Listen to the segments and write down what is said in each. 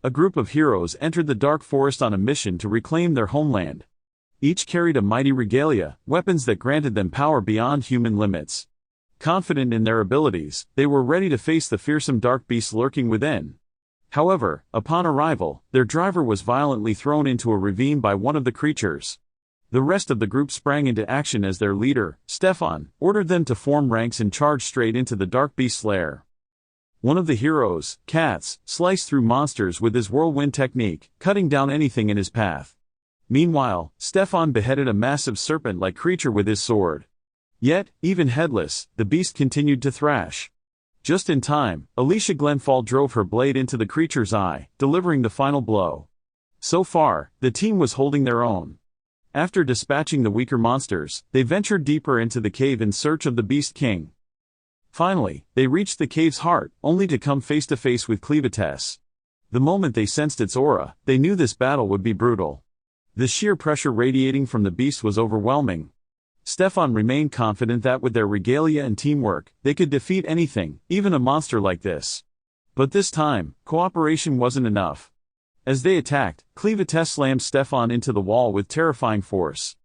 A group of heroes entered the dark forest on a mission to reclaim their homeland. Each carried a mighty regalia, weapons that granted them power beyond human limits. Confident in their abilities, they were ready to face the fearsome dark beasts lurking within. However, upon arrival, their driver was violently thrown into a ravine by one of the creatures. The rest of the group sprang into action as their leader, Stefan, ordered them to form ranks and charge straight into the dark beast's lair. One of the heroes, Cats, sliced through monsters with his whirlwind technique, cutting down anything in his path. Meanwhile, Stefan beheaded a massive serpent-like creature with his sword. Yet, even headless, the beast continued to thrash. Just in time, Alicia Glenfall drove her blade into the creature's eye, delivering the final blow. So far, the team was holding their own. After dispatching the weaker monsters, they ventured deeper into the cave in search of the Beast King. Finally, they reached the cave's heart, only to come face to face with Cleavetess. The moment they sensed its aura, they knew this battle would be brutal. The sheer pressure radiating from the beast was overwhelming. Stefan remained confident that with their regalia and teamwork, they could defeat anything, even a monster like this. But this time, cooperation wasn't enough. As they attacked, Cleavetess slammed Stefan into the wall with terrifying force.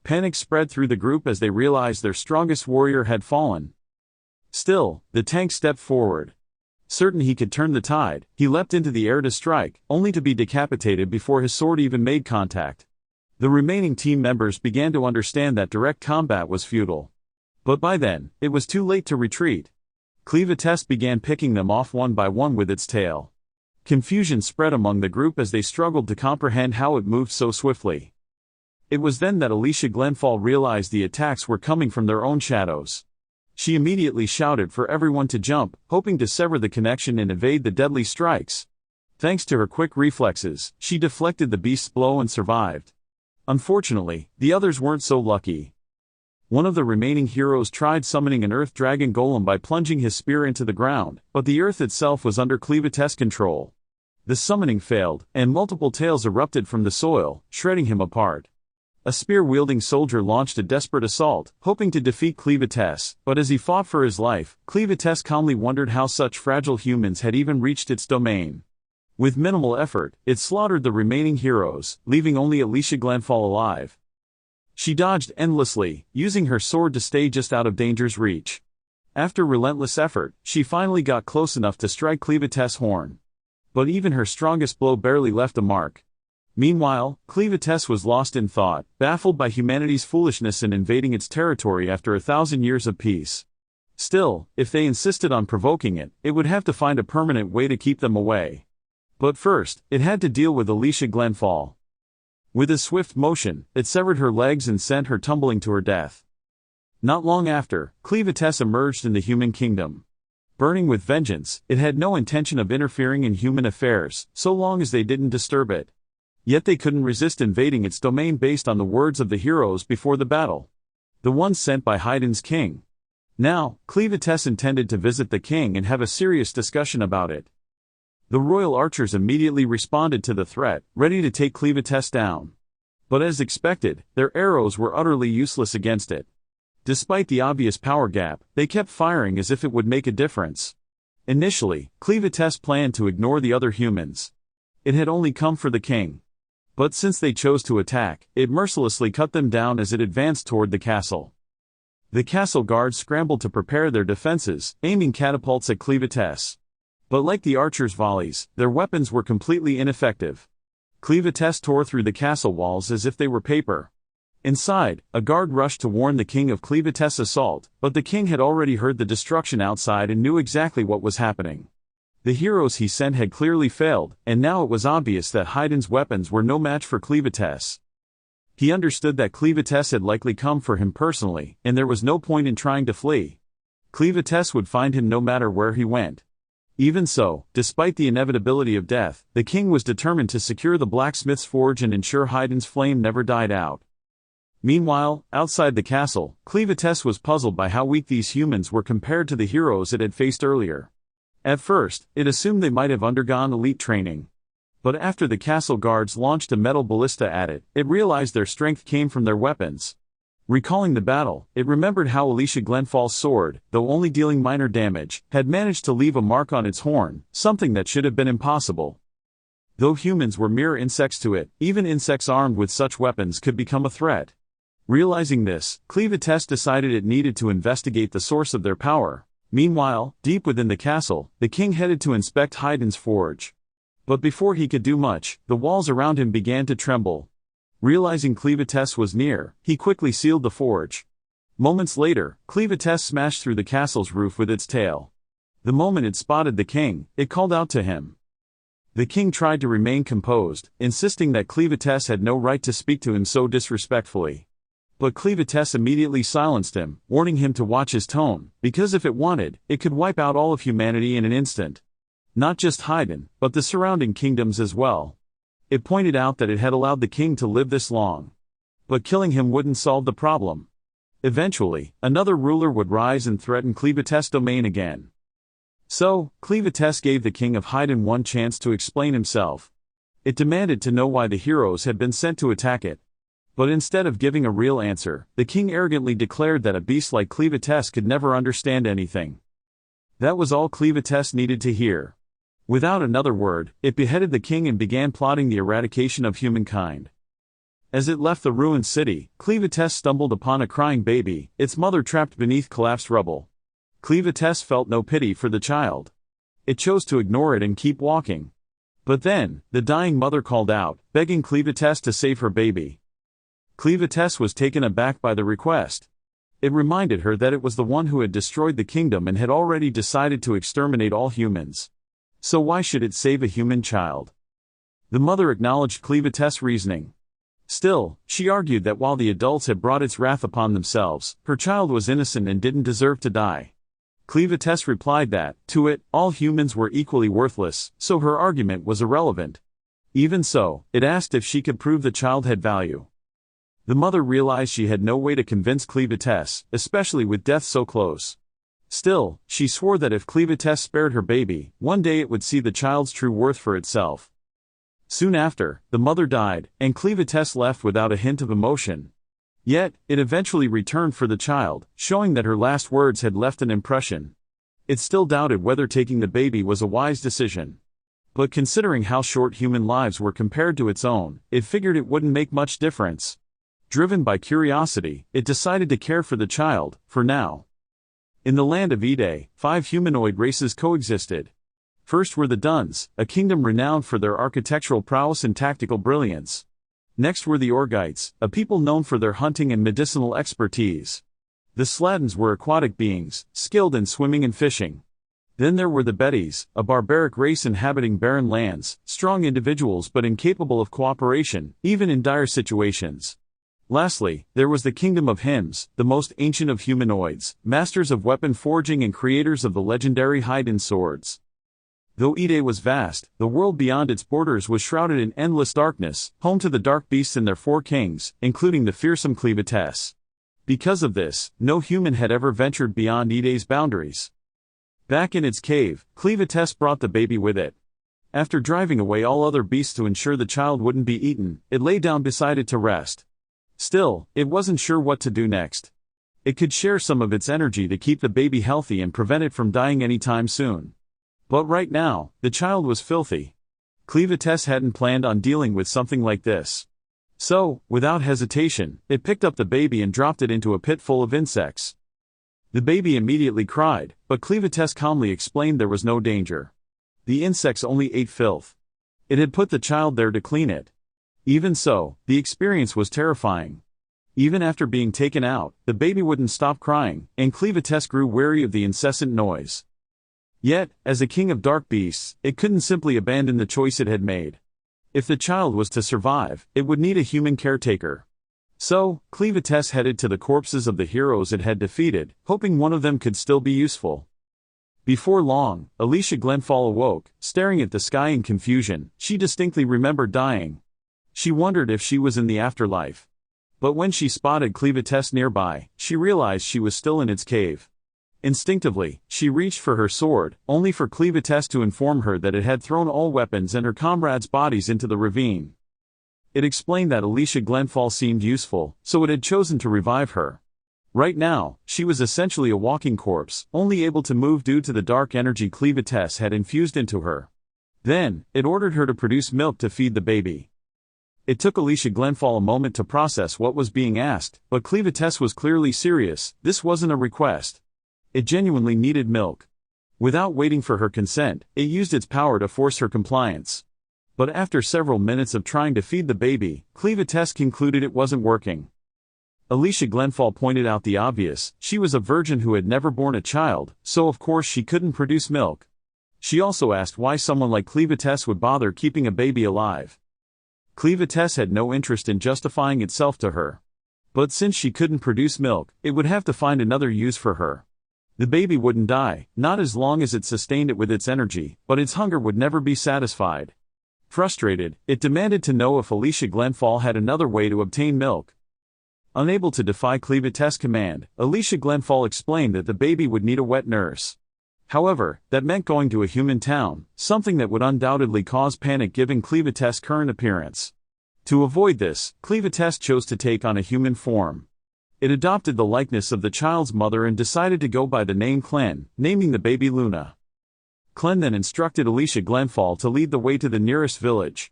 Panic spread through the group as they realized their strongest warrior had fallen. Still, the tank stepped forward. Certain he could turn the tide, he leapt into the air to strike, only to be decapitated before his sword even made contact. The remaining team members began to understand that direct combat was futile. But by then, it was too late to retreat. Cleavetess began picking them off one by one with its tail. Confusion spread among the group as they struggled to comprehend how it moved so swiftly. It was then that Alicia Glenfall realized the attacks were coming from their own shadows. She immediately shouted for everyone to jump, hoping to sever the connection and evade the deadly strikes. Thanks to her quick reflexes, she deflected the beast's blow and survived. Unfortunately, the others weren't so lucky. One of the remaining heroes tried summoning an earth dragon golem by plunging his spear into the ground, but the earth itself was under Cleavetess' control. The summoning failed, and multiple tails erupted from the soil, shredding him apart. A spear-wielding soldier launched a desperate assault, hoping to defeat Cleavetess, but as he fought for his life, Cleavetess calmly wondered how such fragile humans had even reached its domain. With minimal effort, it slaughtered the remaining heroes, leaving only Alicia Glenfall alive. She dodged endlessly, using her sword to stay just out of danger's reach. After relentless effort, she finally got close enough to strike Cleavetess' horn. But even her strongest blow barely left a mark. Meanwhile, Cleavetess was lost in thought, baffled by humanity's foolishness in invading its territory after 1,000 years of peace. Still, if they insisted on provoking it, it would have to find a permanent way to keep them away. But first, it had to deal with Alicia Glenfall. With a swift motion, it severed her legs and sent her tumbling to her death. Not long after, Cleavetess emerged in the human kingdom. Burning with vengeance, it had no intention of interfering in human affairs, so long as they didn't disturb it. Yet they couldn't resist invading its domain based on the words of the heroes before the battle. The ones sent by Haydn's king. Now, Cleavetess intended to visit the king and have a serious discussion about it. The royal archers immediately responded to the threat, ready to take Cleavetess down. But as expected, their arrows were utterly useless against it. Despite the obvious power gap, they kept firing as if it would make a difference. Initially, Cleavetess planned to ignore the other humans. It had only come for the king. But since they chose to attack, it mercilessly cut them down as it advanced toward the castle. The castle guards scrambled to prepare their defenses, aiming catapults at Cleavetess. But like the archers' volleys, their weapons were completely ineffective. Cleavetess tore through the castle walls as if they were paper. Inside, a guard rushed to warn the king of Cleavetess' assault, but the king had already heard the destruction outside and knew exactly what was happening. The heroes he sent had clearly failed, and now it was obvious that Haydn's weapons were no match for Cleavetess. He understood that Cleavetess had likely come for him personally, and there was no point in trying to flee. Cleavetess would find him no matter where he went. Even so, despite the inevitability of death, the king was determined to secure the blacksmith's forge and ensure Haydn's flame never died out. Meanwhile, outside the castle, Cleavetess was puzzled by how weak these humans were compared to the heroes it had faced earlier. At first, it assumed they might have undergone elite training. But after the castle guards launched a metal ballista at it, it realized their strength came from their weapons. Recalling the battle, it remembered how Alicia Glenfall's sword, though only dealing minor damage, had managed to leave a mark on its horn, something that should have been impossible. Though humans were mere insects to it, even insects armed with such weapons could become a threat. Realizing this, Cleavetess decided it needed to investigate the source of their power. Meanwhile, deep within the castle, the king headed to inspect Haydn's forge. But before he could do much, the walls around him began to tremble. Realizing Cleavetess was near, he quickly sealed the forge. Moments later, Cleavetess smashed through the castle's roof with its tail. The moment it spotted the king, it called out to him. The king tried to remain composed, insisting that Cleavetess had no right to speak to him so disrespectfully. But Cleavetess immediately silenced him, warning him to watch his tone, because if it wanted, it could wipe out all of humanity in an instant. Not just Haydn, but the surrounding kingdoms as well. It pointed out that it had allowed the king to live this long. But killing him wouldn't solve the problem. Eventually, another ruler would rise and threaten Cleavetess' domain again. So, Cleavetess gave the king of Haydn one chance to explain himself. It demanded to know why the heroes had been sent to attack it. But instead of giving a real answer, the king arrogantly declared that a beast like Cleavetess could never understand anything. That was all Cleavetess needed to hear. Without another word, it beheaded the king and began plotting the eradication of humankind. As it left the ruined city, Cleavetess stumbled upon a crying baby, its mother trapped beneath collapsed rubble. Cleavetess felt no pity for the child. It chose to ignore it and keep walking. But then, the dying mother called out, begging Cleavetess to save her baby. Cleavetess was taken aback by the request. It reminded her that it was the one who had destroyed the kingdom and had already decided to exterminate all humans. So why should it save a human child? The mother acknowledged Cleavetess' reasoning. Still, she argued that while the adults had brought its wrath upon themselves, her child was innocent and didn't deserve to die. Cleavetess replied that, to it, all humans were equally worthless, so her argument was irrelevant. Even so, it asked if she could prove the child had value. The mother realized she had no way to convince Cleavetess, especially with death so close. Still, she swore that if Cleavetess spared her baby, one day it would see the child's true worth for itself. Soon after, the mother died, and Cleavetess left without a hint of emotion. Yet, it eventually returned for the child, showing that her last words had left an impression. It still doubted whether taking the baby was a wise decision. But considering how short human lives were compared to its own, it figured it wouldn't make much difference. Driven by curiosity, it decided to care for the child, for now. In the land of Ide, 5 humanoid races coexisted. First were the Duns, a kingdom renowned for their architectural prowess and tactical brilliance. Next were the Orgites, a people known for their hunting and medicinal expertise. The Sladens were aquatic beings, skilled in swimming and fishing. Then there were the Betis, a barbaric race inhabiting barren lands, strong individuals but incapable of cooperation, even in dire situations. Lastly, there was the kingdom of Hymns, the most ancient of humanoids, masters of weapon forging and creators of the legendary Haydn swords. Though Ide was vast, the world beyond its borders was shrouded in endless darkness, home to the dark beasts and their 4 kings, including the fearsome Cleavetess. Because of this, no human had ever ventured beyond Ide's boundaries. Back in its cave, Cleavetess brought the baby with it. After driving away all other beasts to ensure the child wouldn't be eaten, it lay down beside it to rest. Still, it wasn't sure what to do next. It could share some of its energy to keep the baby healthy and prevent it from dying anytime soon. But right now, the child was filthy. Cleavetess hadn't planned on dealing with something like this. So, without hesitation, it picked up the baby and dropped it into a pit full of insects. The baby immediately cried, but Cleavetess calmly explained there was no danger. The insects only ate filth. It had put the child there to clean it. Even so, the experience was terrifying. Even after being taken out, the baby wouldn't stop crying, and Cleavetess grew wary of the incessant noise. Yet, as a king of dark beasts, it couldn't simply abandon the choice it had made. If the child was to survive, it would need a human caretaker. So, Cleavetess headed to the corpses of the heroes it had defeated, hoping one of them could still be useful. Before long, Alicia Glenfall awoke, staring at the sky in confusion. She distinctly remembered dying. She wondered if she was in the afterlife. But when she spotted Cleavetess nearby, she realized she was still in its cave. Instinctively, she reached for her sword, only for Cleavetess to inform her that it had thrown all weapons and her comrades' bodies into the ravine. It explained that Alicia Glenfall seemed useful, so it had chosen to revive her. Right now, she was essentially a walking corpse, only able to move due to the dark energy Cleavetess had infused into her. Then, it ordered her to produce milk to feed the baby. It took Alicia Glenfall a moment to process what was being asked, but Cleavetess was clearly serious. This wasn't a request. It genuinely needed milk. Without waiting for her consent, it used its power to force her compliance. But after several minutes of trying to feed the baby, Cleavetess concluded it wasn't working. Alicia Glenfall pointed out the obvious: she was a virgin who had never borne a child, so of course she couldn't produce milk. She also asked why someone like Cleavetess would bother keeping a baby alive. Cleavetess had no interest in justifying itself to her. But since she couldn't produce milk, it would have to find another use for her. The baby wouldn't die, not as long as it sustained it with its energy, but its hunger would never be satisfied. Frustrated, it demanded to know if Alicia Glenfall had another way to obtain milk. Unable to defy Cleavetess' command, Alicia Glenfall explained that the baby would need a wet nurse. However, that meant going to a human town, something that would undoubtedly cause panic given Cleavetess' current appearance. To avoid this, Cleavetess chose to take on a human form. It adopted the likeness of the child's mother and decided to go by the name Clen, naming the baby Luna. Clen then instructed Alicia Glenfall to lead the way to the nearest village.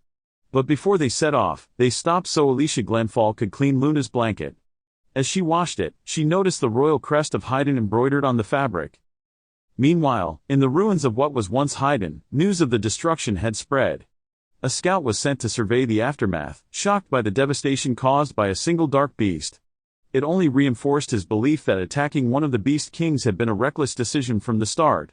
But before they set off, they stopped so Alicia Glenfall could clean Luna's blanket. As she washed it, she noticed the royal crest of Haydn embroidered on the fabric. Meanwhile, in the ruins of what was once Haydn, news of the destruction had spread. A scout was sent to survey the aftermath, shocked by the devastation caused by a single dark beast. It only reinforced his belief that attacking one of the Beast Kings had been a reckless decision from the start.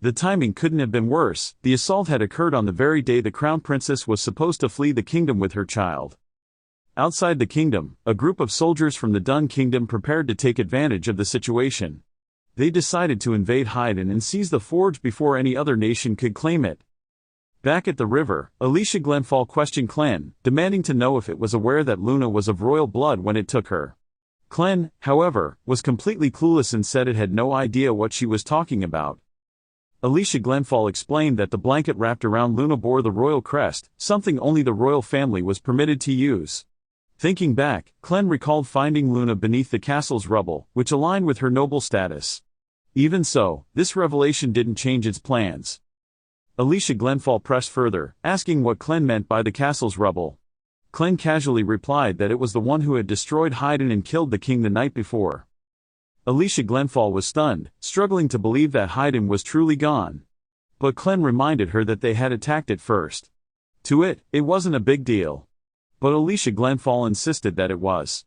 The timing couldn't have been worse. The assault had occurred on the very day the crown princess was supposed to flee the kingdom with her child. Outside the kingdom, a group of soldiers from the Dun kingdom prepared to take advantage of the situation. They decided to invade Haydn and seize the forge before any other nation could claim it. Back at the river, Alicia Glenfall questioned Clen, demanding to know if it was aware that Luna was of royal blood when it took her. Clen, however, was completely clueless and said it had no idea what she was talking about. Alicia Glenfall explained that the blanket wrapped around Luna bore the royal crest, something only the royal family was permitted to use. Thinking back, Clen recalled finding Luna beneath the castle's rubble, which aligned with her noble status. Even so, this revelation didn't change its plans. Alicia Glenfall pressed further, asking what Clen meant by the castle's rubble. Clen casually replied that it was the one who had destroyed Haydn and killed the king the night before. Alicia Glenfall was stunned, struggling to believe that Haydn was truly gone. But Clen reminded her that they had attacked it first. To it wasn't a big deal. But Alicia Glenfall insisted that it was.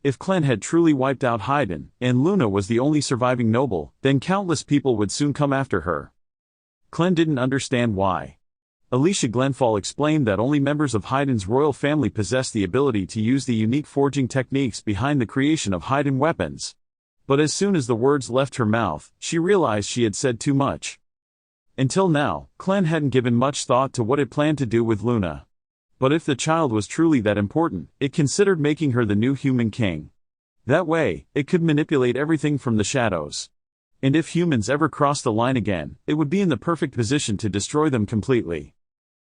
If Clen had truly wiped out Haydn, and Luna was the only surviving noble, then countless people would soon come after her. Clen didn't understand why. Alicia Glenfall explained that only members of Haydn's royal family possessed the ability to use the unique forging techniques behind the creation of Haydn weapons. But as soon as the words left her mouth, she realized she had said too much. Until now, Clen hadn't given much thought to what it planned to do with Luna. But if the child was truly that important, it considered making her the new human king. That way, it could manipulate everything from the shadows. And if humans ever crossed the line again, it would be in the perfect position to destroy them completely.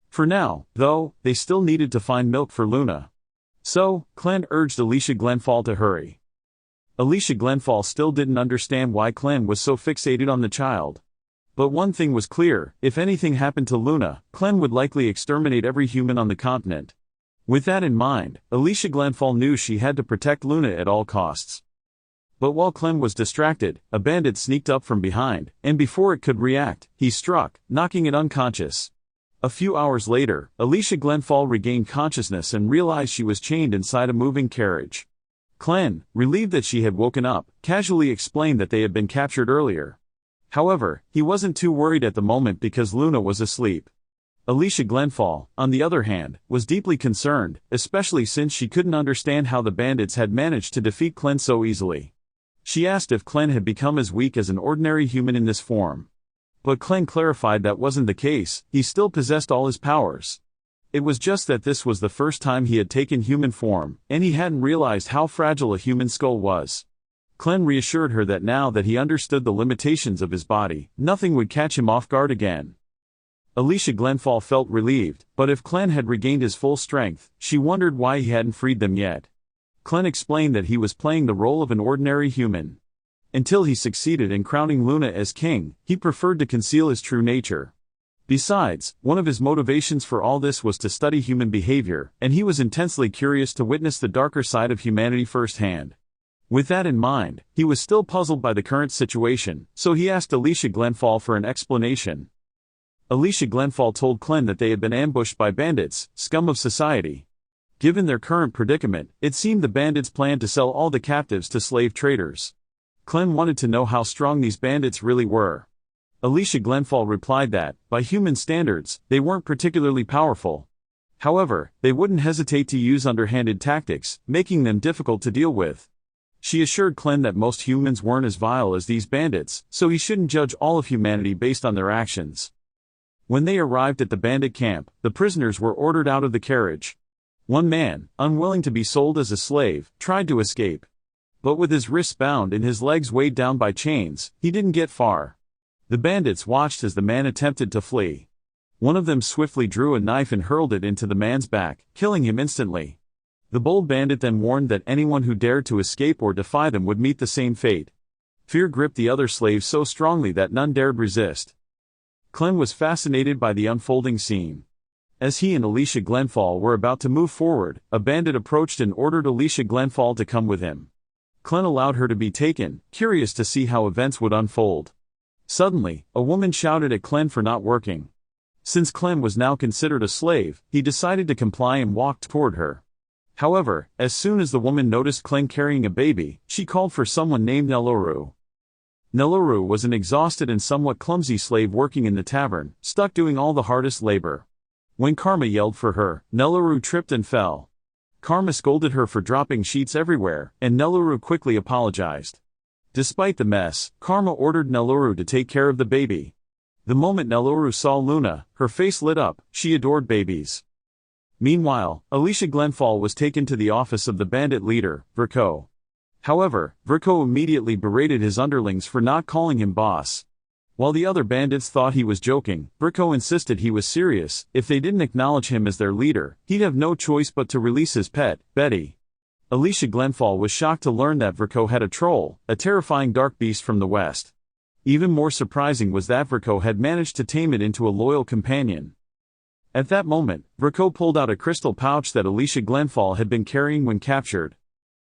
For now, though, they still needed to find milk for Luna. So, Clen urged Alicia Glenfall to hurry. Alicia Glenfall still didn't understand why Clen was so fixated on the child. But one thing was clear: if anything happened to Luna, Clen would likely exterminate every human on the continent. With that in mind, Alicia Glenfall knew she had to protect Luna at all costs. But while Clen was distracted, a bandit sneaked up from behind, and before it could react, he struck, knocking it unconscious. A few hours later, Alicia Glenfall regained consciousness and realized she was chained inside a moving carriage. Clen, relieved that she had woken up, casually explained that they had been captured earlier. However, he wasn't too worried at the moment because Luna was asleep. Alicia Glenfall, on the other hand, was deeply concerned, especially since she couldn't understand how the bandits had managed to defeat Clen so easily. She asked if Clen had become as weak as an ordinary human in this form. But Clen clarified that wasn't the case. He still possessed all his powers. It was just that this was the first time he had taken human form, and he hadn't realized how fragile a human skull was. Clen reassured her that now that he understood the limitations of his body, nothing would catch him off guard again. Alicia Glenfall felt relieved, but if Clen had regained his full strength, she wondered why he hadn't freed them yet. Clen explained that he was playing the role of an ordinary human. Until he succeeded in crowning Luna as king, he preferred to conceal his true nature. Besides, one of his motivations for all this was to study human behavior, and he was intensely curious to witness the darker side of humanity firsthand. With that in mind, he was still puzzled by the current situation, so he asked Alicia Glenfall for an explanation. Alicia Glenfall told Clem that they had been ambushed by bandits, scum of society. Given their current predicament, it seemed the bandits planned to sell all the captives to slave traders. Clem wanted to know how strong these bandits really were. Alicia Glenfall replied that, by human standards, they weren't particularly powerful. However, they wouldn't hesitate to use underhanded tactics, making them difficult to deal with. She assured Clem that most humans weren't as vile as these bandits, so he shouldn't judge all of humanity based on their actions. When they arrived at the bandit camp, the prisoners were ordered out of the carriage. One man, unwilling to be sold as a slave, tried to escape. But with his wrists bound and his legs weighed down by chains, he didn't get far. The bandits watched as the man attempted to flee. One of them swiftly drew a knife and hurled it into the man's back, killing him instantly. The bold bandit then warned that anyone who dared to escape or defy them would meet the same fate. Fear gripped the other slaves so strongly that none dared resist. Clem was fascinated by the unfolding scene. As he and Alicia Glenfall were about to move forward, a bandit approached and ordered Alicia Glenfall to come with him. Clem allowed her to be taken, curious to see how events would unfold. Suddenly, a woman shouted at Clem for not working. Since Clem was now considered a slave, he decided to comply and walked toward her. However, as soon as the woman noticed Clem carrying a baby, she called for someone named Neloru. Neloru was an exhausted and somewhat clumsy slave working in the tavern, stuck doing all the hardest labor. When Karma yelled for her, Neloru tripped and fell. Karma scolded her for dropping sheets everywhere, and Neloru quickly apologized. Despite the mess, Karma ordered Neloru to take care of the baby. The moment Neloru saw Luna, her face lit up. She adored babies. Meanwhile, Alicia Glenfall was taken to the office of the bandit leader, Verco. However, Verco immediately berated his underlings for not calling him boss. While the other bandits thought he was joking, Verco insisted he was serious. If they didn't acknowledge him as their leader, he'd have no choice but to release his pet, Betty. Alicia Glenfall was shocked to learn that Verco had a troll, a terrifying dark beast from the west. Even more surprising was that Verco had managed to tame it into a loyal companion. At that moment, Verco pulled out a crystal pouch that Alicia Glenfall had been carrying when captured.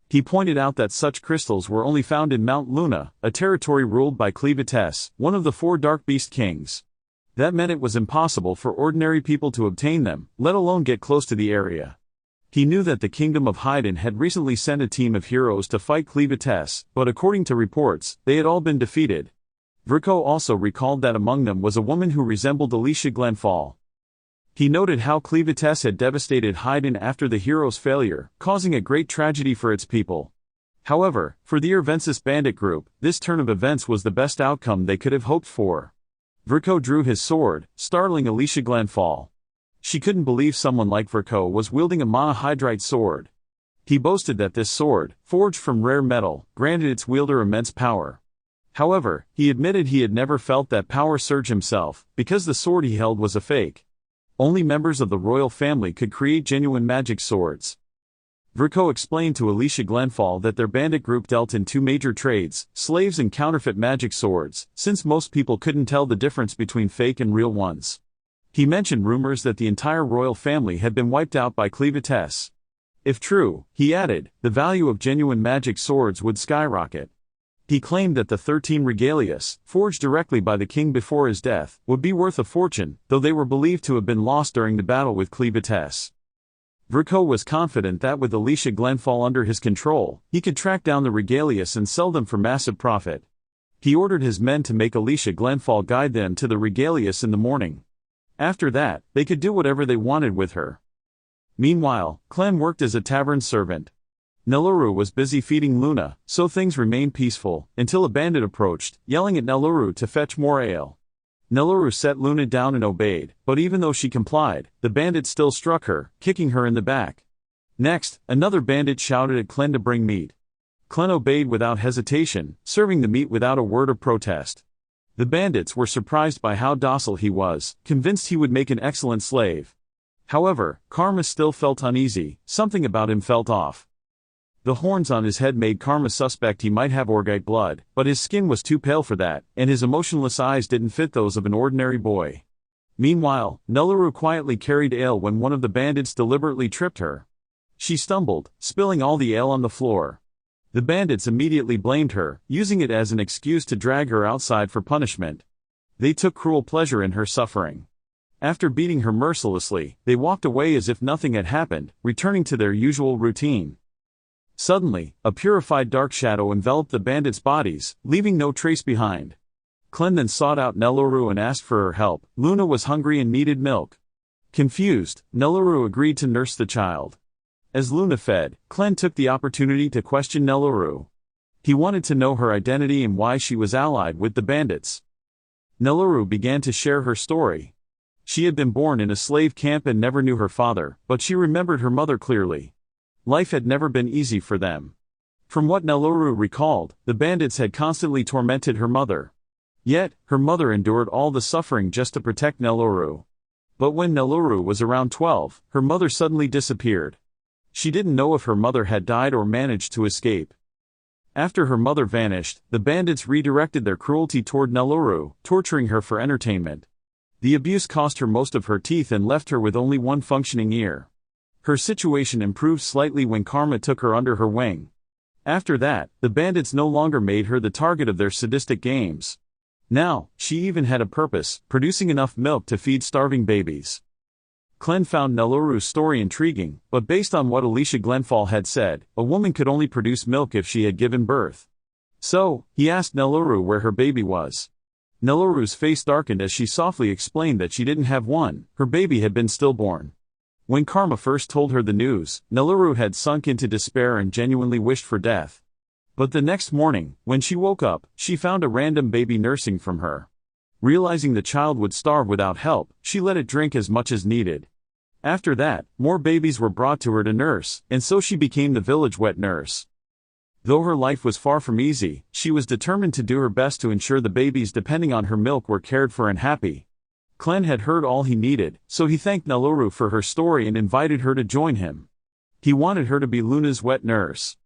He pointed out that such crystals were only found in Mount Luna, a territory ruled by Cleavites, one of the 4 Dark Beast Kings. That meant it was impossible for ordinary people to obtain them, let alone get close to the area. He knew that the Kingdom of Haydn had recently sent a team of heroes to fight Cleavites, but according to reports, they had all been defeated. Verco also recalled that among them was a woman who resembled Alicia Glenfall. He noted how Cleavites had devastated Haydn after the hero's failure, causing a great tragedy for its people. However, for the Irvensis bandit group, this turn of events was the best outcome they could have hoped for. Verco drew his sword, startling Alicia Glenfall. She couldn't believe someone like Verco was wielding a monohydrite sword. He boasted that this sword, forged from rare metal, granted its wielder immense power. However, he admitted he had never felt that power surge himself, because the sword he held was a fake. Only members of the royal family could create genuine magic swords. Verco explained to Alicia Glenfall that their bandit group dealt in 2 major trades, slaves and counterfeit magic swords, since most people couldn't tell the difference between fake and real ones. He mentioned rumors that the entire royal family had been wiped out by Cleavites. If true, he added, the value of genuine magic swords would skyrocket. He claimed that the 13 regalias, forged directly by the king before his death, would be worth a fortune, though they were believed to have been lost during the battle with Cleavites. Verco was confident that with Alicia Glenfall under his control, he could track down the regalias and sell them for massive profit. He ordered his men to make Alicia Glenfall guide them to the regalias in the morning. After that, they could do whatever they wanted with her. Meanwhile, Clem worked as a tavern servant. Neloru was busy feeding Luna, so things remained peaceful, until a bandit approached, yelling at Neloru to fetch more ale. Neloru set Luna down and obeyed, but even though she complied, the bandit still struck her, kicking her in the back. Next, another bandit shouted at Clem to bring meat. Clem obeyed without hesitation, serving the meat without a word of protest. The bandits were surprised by how docile he was, convinced he would make an excellent slave. However, Karma still felt uneasy, something about him felt off. The horns on his head made Karma suspect he might have Orgite blood, but his skin was too pale for that, and his emotionless eyes didn't fit those of an ordinary boy. Meanwhile, Nelluru quietly carried ale when one of the bandits deliberately tripped her. She stumbled, spilling all the ale on the floor. The bandits immediately blamed her, using it as an excuse to drag her outside for punishment. They took cruel pleasure in her suffering. After beating her mercilessly, they walked away as if nothing had happened, returning to their usual routine. Suddenly, a purified dark shadow enveloped the bandits' bodies, leaving no trace behind. Clem then sought out Nelluru and asked for her help. Luna was hungry and needed milk. Confused, Nelluru agreed to nurse the child. As Luna fed, Clem took the opportunity to question Nelluru. He wanted to know her identity and why she was allied with the bandits. Nelluru began to share her story. She had been born in a slave camp and never knew her father, but she remembered her mother clearly. Life had never been easy for them. From what Nelluru recalled, the bandits had constantly tormented her mother. Yet, her mother endured all the suffering just to protect Nelluru. But when Nelluru was around 12, her mother suddenly disappeared. She didn't know if her mother had died or managed to escape. After her mother vanished, the bandits redirected their cruelty toward Nelluru, torturing her for entertainment. The abuse cost her most of her teeth and left her with only one functioning ear. Her situation improved slightly when Karma took her under her wing. After that, the bandits no longer made her the target of their sadistic games. Now, she even had a purpose, producing enough milk to feed starving babies. Clem found Nelluru's story intriguing, but based on what Alicia Glenfall had said, a woman could only produce milk if she had given birth. So, he asked Nelluru where her baby was. Nelluru's face darkened as she softly explained that she didn't have one, her baby had been stillborn. When Karma first told her the news, Nelluru had sunk into despair and genuinely wished for death. But the next morning, when she woke up, she found a random baby nursing from her. Realizing the child would starve without help, she let it drink as much as needed. After that, more babies were brought to her to nurse, and so she became the village wet nurse. Though her life was far from easy, she was determined to do her best to ensure the babies depending on her milk were cared for and happy. Clem had heard all he needed, so he thanked Nelluru for her story and invited her to join him. He wanted her to be Luna's wet nurse.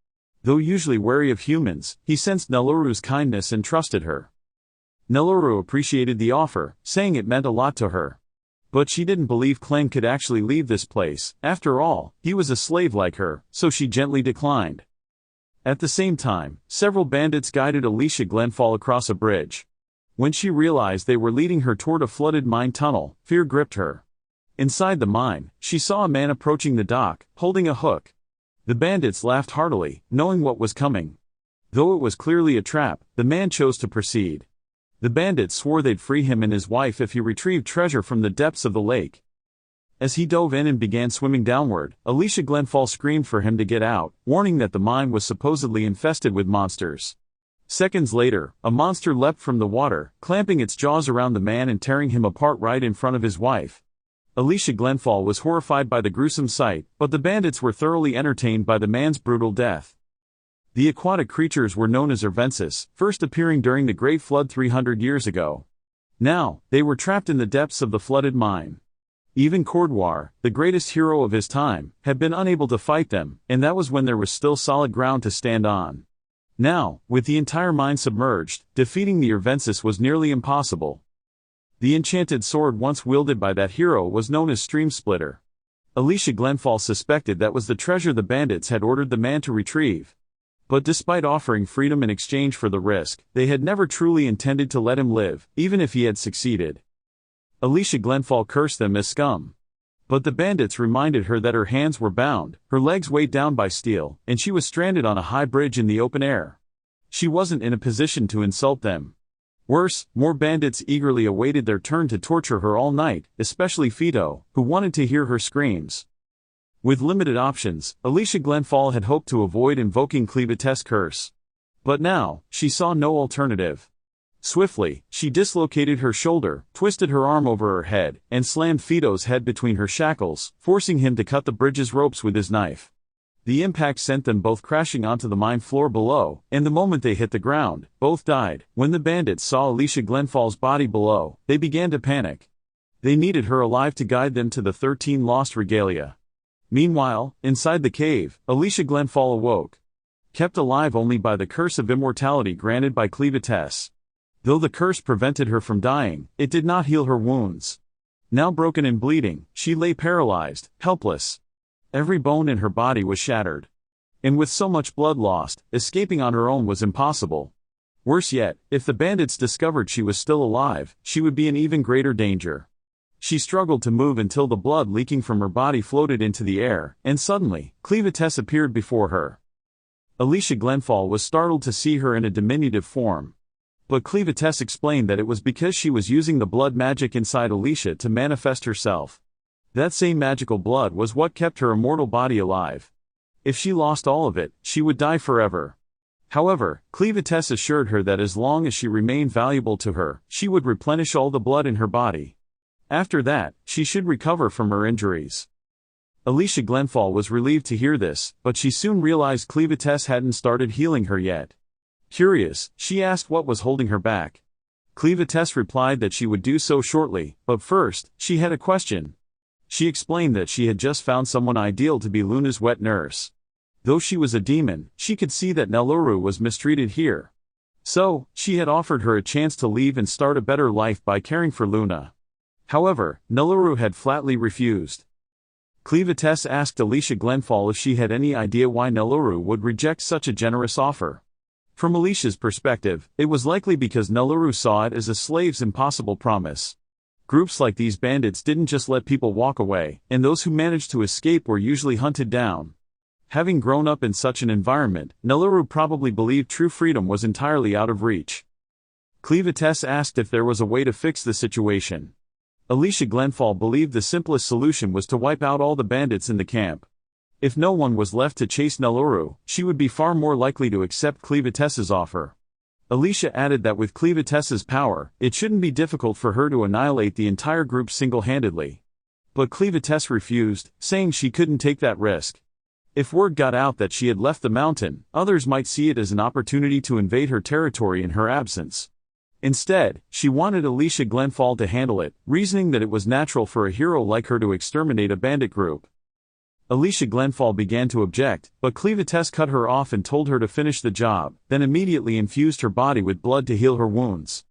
Though usually wary of humans, he sensed Nelluru's kindness and trusted her. Nelluru appreciated the offer, saying it meant a lot to her. But she didn't believe Clem could actually leave this place. After all, he was a slave like her, so she gently declined. At the same time, several bandits guided Alicia Glenfall across a bridge. When she realized they were leading her toward a flooded mine tunnel, fear gripped her. Inside the mine, she saw a man approaching the dock, holding a hook. The bandits laughed heartily, knowing what was coming. Though it was clearly a trap, the man chose to proceed. The bandits swore they'd free him and his wife if he retrieved treasure from the depths of the lake. As he dove in and began swimming downward, Alicia Glenfall screamed for him to get out, warning that the mine was supposedly infested with monsters. Seconds later, a monster leapt from the water, clamping its jaws around the man and tearing him apart right in front of his wife. Alicia Glenfall was horrified by the gruesome sight, but the bandits were thoroughly entertained by the man's brutal death. The aquatic creatures were known as Urvensis, first appearing during the Great Flood 300 years ago. Now, they were trapped in the depths of the flooded mine. Even Cordwar, the greatest hero of his time, had been unable to fight them, and that was when there was still solid ground to stand on. Now, with the entire mine submerged, defeating the Urvensis was nearly impossible. The enchanted sword once wielded by that hero was known as Stream Splitter. Alicia Glenfall suspected that was the treasure the bandits had ordered the man to retrieve. But despite offering freedom in exchange for the risk, they had never truly intended to let him live, even if he had succeeded. Alicia Glenfall cursed them as scum. But the bandits reminded her that her hands were bound, her legs weighed down by steel, and she was stranded on a high bridge in the open air. She wasn't in a position to insult them. Worse, more bandits eagerly awaited their turn to torture her all night, especially Fito, who wanted to hear her screams. With limited options, Alicia Glenfall had hoped to avoid invoking Cleavet's curse. But now, she saw no alternative. Swiftly, she dislocated her shoulder, twisted her arm over her head, and slammed Fito's head between her shackles, forcing him to cut the bridge's ropes with his knife. The impact sent them both crashing onto the mine floor below, and the moment they hit the ground, both died. When the bandits saw Alicia Glenfall's body below, they began to panic. They needed her alive to guide them to the 13 lost regalia. Meanwhile, inside the cave, Alicia Glenfall awoke. Kept alive only by the curse of immortality granted by Cleavet's. Though the curse prevented her from dying, it did not heal her wounds. Now broken and bleeding, she lay paralyzed, helpless. Every bone in her body was shattered. And with so much blood lost, escaping on her own was impossible. Worse yet, if the bandits discovered she was still alive, she would be in even greater danger. She struggled to move until the blood leaking from her body floated into the air, and suddenly, Cleavetess appeared before her. Alicia Glenfall was startled to see her in a diminutive form. But Cleavetess explained that it was because she was using the blood magic inside Alicia to manifest herself. That same magical blood was what kept her immortal body alive. If she lost all of it, she would die forever. However, Cleavetess assured her that as long as she remained valuable to her, she would replenish all the blood in her body. After that, she should recover from her injuries. Alicia Glenfall was relieved to hear this, but she soon realized Cleavetess hadn't started healing her yet. Curious, she asked what was holding her back. Cleavetess replied that she would do so shortly, but first, she had a question. She explained that she had just found someone ideal to be Luna's wet nurse. Though she was a demon, she could see that Neluru was mistreated here. So, she had offered her a chance to leave and start a better life by caring for Luna. However, Neluru had flatly refused. Cleavetess asked Alicia Glenfall if she had any idea why Neluru would reject such a generous offer. From Alicia's perspective, it was likely because Neluru saw it as a slave's impossible promise. Groups like these bandits didn't just let people walk away, and those who managed to escape were usually hunted down. Having grown up in such an environment, Neluru probably believed true freedom was entirely out of reach. Cleavetess asked if there was a way to fix the situation. Alicia Glenfall believed the simplest solution was to wipe out all the bandits in the camp. If no one was left to chase Neluru, she would be far more likely to accept Cleavetess's offer. Alicia added that with Cleavetess's power, it shouldn't be difficult for her to annihilate the entire group single-handedly. But Cleavetess refused, saying she couldn't take that risk. If word got out that she had left the mountain, others might see it as an opportunity to invade her territory in her absence. Instead, she wanted Alicia Glenfall to handle it, reasoning that it was natural for a hero like her to exterminate a bandit group. Alicia Glenfall began to object, but Cleavetess cut her off and told her to finish the job, then immediately infused her body with blood to heal her wounds.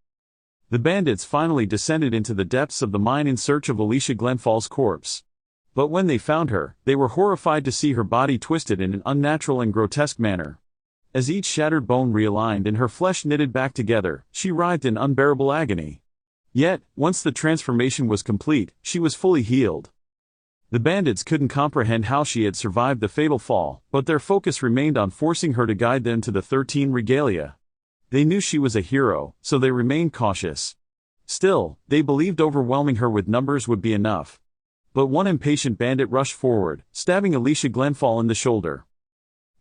The bandits finally descended into the depths of the mine in search of Alicia Glenfall's corpse. But when they found her, they were horrified to see her body twisted in an unnatural and grotesque manner. As each shattered bone realigned and her flesh knitted back together, she writhed in unbearable agony. Yet, once the transformation was complete, she was fully healed. The bandits couldn't comprehend how she had survived the fatal fall, but their focus remained on forcing her to guide them to the 13 regalia. They knew she was a hero, so they remained cautious. Still, they believed overwhelming her with numbers would be enough. But one impatient bandit rushed forward, stabbing Alicia Glenfall in the shoulder.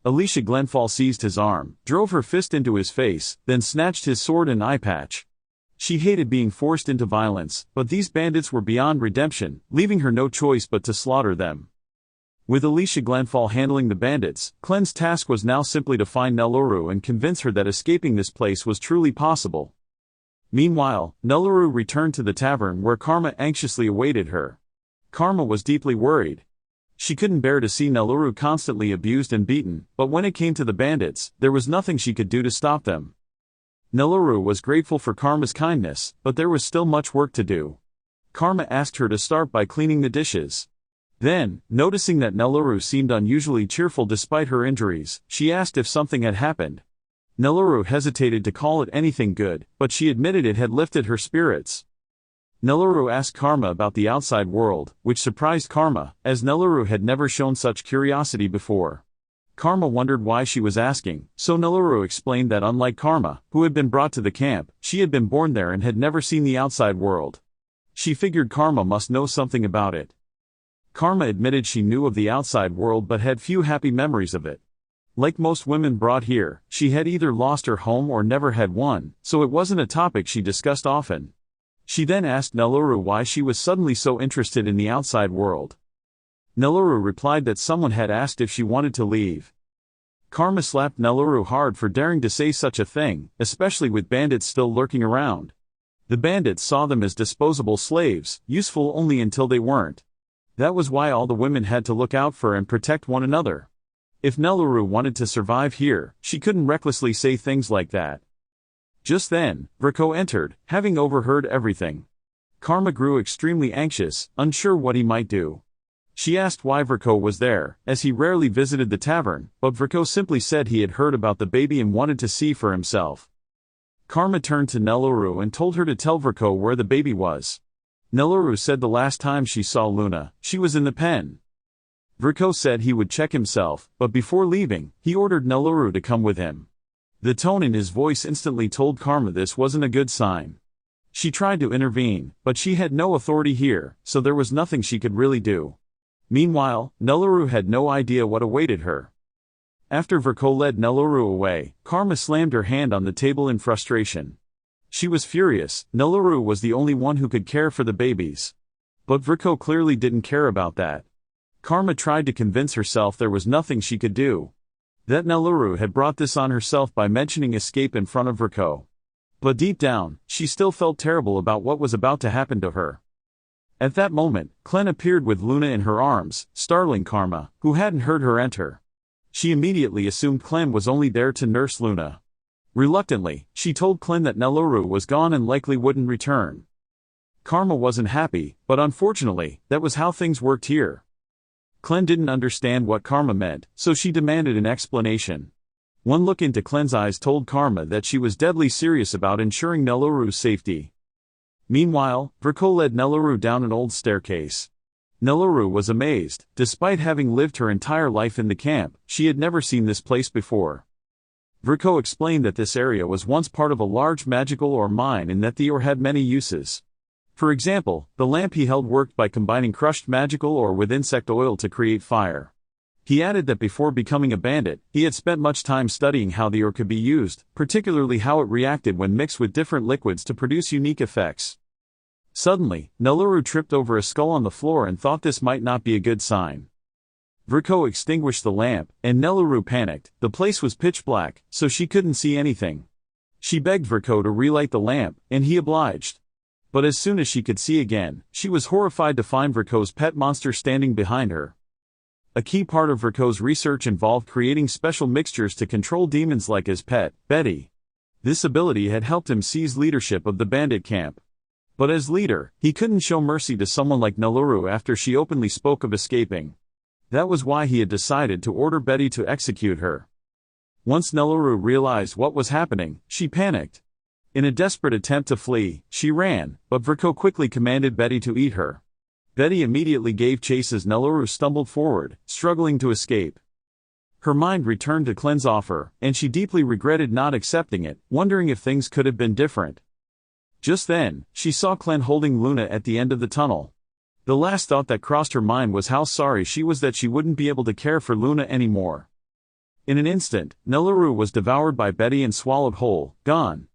Alicia Glenfall seized his arm, drove her fist into his face, then snatched his sword and eye patch. She hated being forced into violence, but these bandits were beyond redemption, leaving her no choice but to slaughter them. With Alicia Glenfall handling the bandits, Clen's task was now simply to find Neluru and convince her that escaping this place was truly possible. Meanwhile, Neluru returned to the tavern where Karma anxiously awaited her. Karma was deeply worried. She couldn't bear to see Neluru constantly abused and beaten, but when it came to the bandits, there was nothing she could do to stop them. Neluru was grateful for Karma's kindness, but there was still much work to do. Karma asked her to start by cleaning the dishes. Then, noticing that Neluru seemed unusually cheerful despite her injuries, she asked if something had happened. Neluru hesitated to call it anything good, but she admitted it had lifted her spirits. Neluru asked Karma about the outside world, which surprised Karma, as Neluru had never shown such curiosity before. Karma wondered why she was asking, so Neluru explained that unlike Karma, who had been brought to the camp, she had been born there and had never seen the outside world. She figured Karma must know something about it. Karma admitted she knew of the outside world but had few happy memories of it. Like most women brought here, she had either lost her home or never had one, so it wasn't a topic she discussed often. She then asked Neluru why she was suddenly so interested in the outside world. Neluru replied that someone had asked if she wanted to leave. Karma slapped Neluru hard for daring to say such a thing, especially with bandits still lurking around. The bandits saw them as disposable slaves, useful only until they weren't. That was why all the women had to look out for and protect one another. If Neluru wanted to survive here, she couldn't recklessly say things like that. Just then, Vrico entered, having overheard everything. Karma grew extremely anxious, unsure what he might do. She asked why Verko was there, as he rarely visited the tavern, but Verko simply said he had heard about the baby and wanted to see for himself. Karma turned to Nelloru and told her to tell Verko where the baby was. Nelloru said the last time she saw Luna, she was in the pen. Verko said he would check himself, but before leaving, he ordered Nelloru to come with him. The tone in his voice instantly told Karma this wasn't a good sign. She tried to intervene, but she had no authority here, so there was nothing she could really do. Meanwhile, Nelloru had no idea what awaited her. After Verko led Nelloru away, Karma slammed her hand on the table in frustration. She was furious. Nelloru was the only one who could care for the babies. But Verko clearly didn't care about that. Karma tried to convince herself there was nothing she could do. That Nelloru had brought this on herself by mentioning escape in front of Verko. But deep down, she still felt terrible about what was about to happen to her. At that moment, Clen appeared with Luna in her arms, startling Karma, who hadn't heard her enter. She immediately assumed Clen was only there to nurse Luna. Reluctantly, she told Clen that Nelloru was gone and likely wouldn't return. Karma wasn't happy, but unfortunately, that was how things worked here. Clen didn't understand what Karma meant, so she demanded an explanation. One look into Clen's eyes told Karma that she was deadly serious about ensuring Nelloru's safety. Meanwhile, Verko led Nelloru down an old staircase. Nelloru was amazed. Despite having lived her entire life in the camp, she had never seen this place before. Verko explained that this area was once part of a large magical ore mine and that the ore had many uses. For example, the lamp he held worked by combining crushed magical ore with insect oil to create fire. He added that before becoming a bandit, he had spent much time studying how the ore could be used, particularly how it reacted when mixed with different liquids to produce unique effects. Suddenly, Nelloru tripped over a skull on the floor and thought this might not be a good sign. Verko extinguished the lamp, and Nelloru panicked. The place was pitch black, so she couldn't see anything. She begged Verko to relight the lamp, and he obliged. But as soon as she could see again, she was horrified to find Verko's pet monster standing behind her. A key part of Verko's research involved creating special mixtures to control demons like his pet, Betty. This ability had helped him seize leadership of the bandit camp. But as leader, he couldn't show mercy to someone like Nelloru after she openly spoke of escaping. That was why he had decided to order Betty to execute her. Once Nelloru realized what was happening, she panicked. In a desperate attempt to flee, she ran, but Verko quickly commanded Betty to eat her. Betty immediately gave chase as Nelloru stumbled forward, struggling to escape. Her mind returned to Clen's offer, and she deeply regretted not accepting it, wondering if things could have been different. Just then, she saw Clen holding Luna at the end of the tunnel. The last thought that crossed her mind was how sorry she was that she wouldn't be able to care for Luna anymore. In an instant, Nelloru was devoured by Betty and swallowed whole, gone.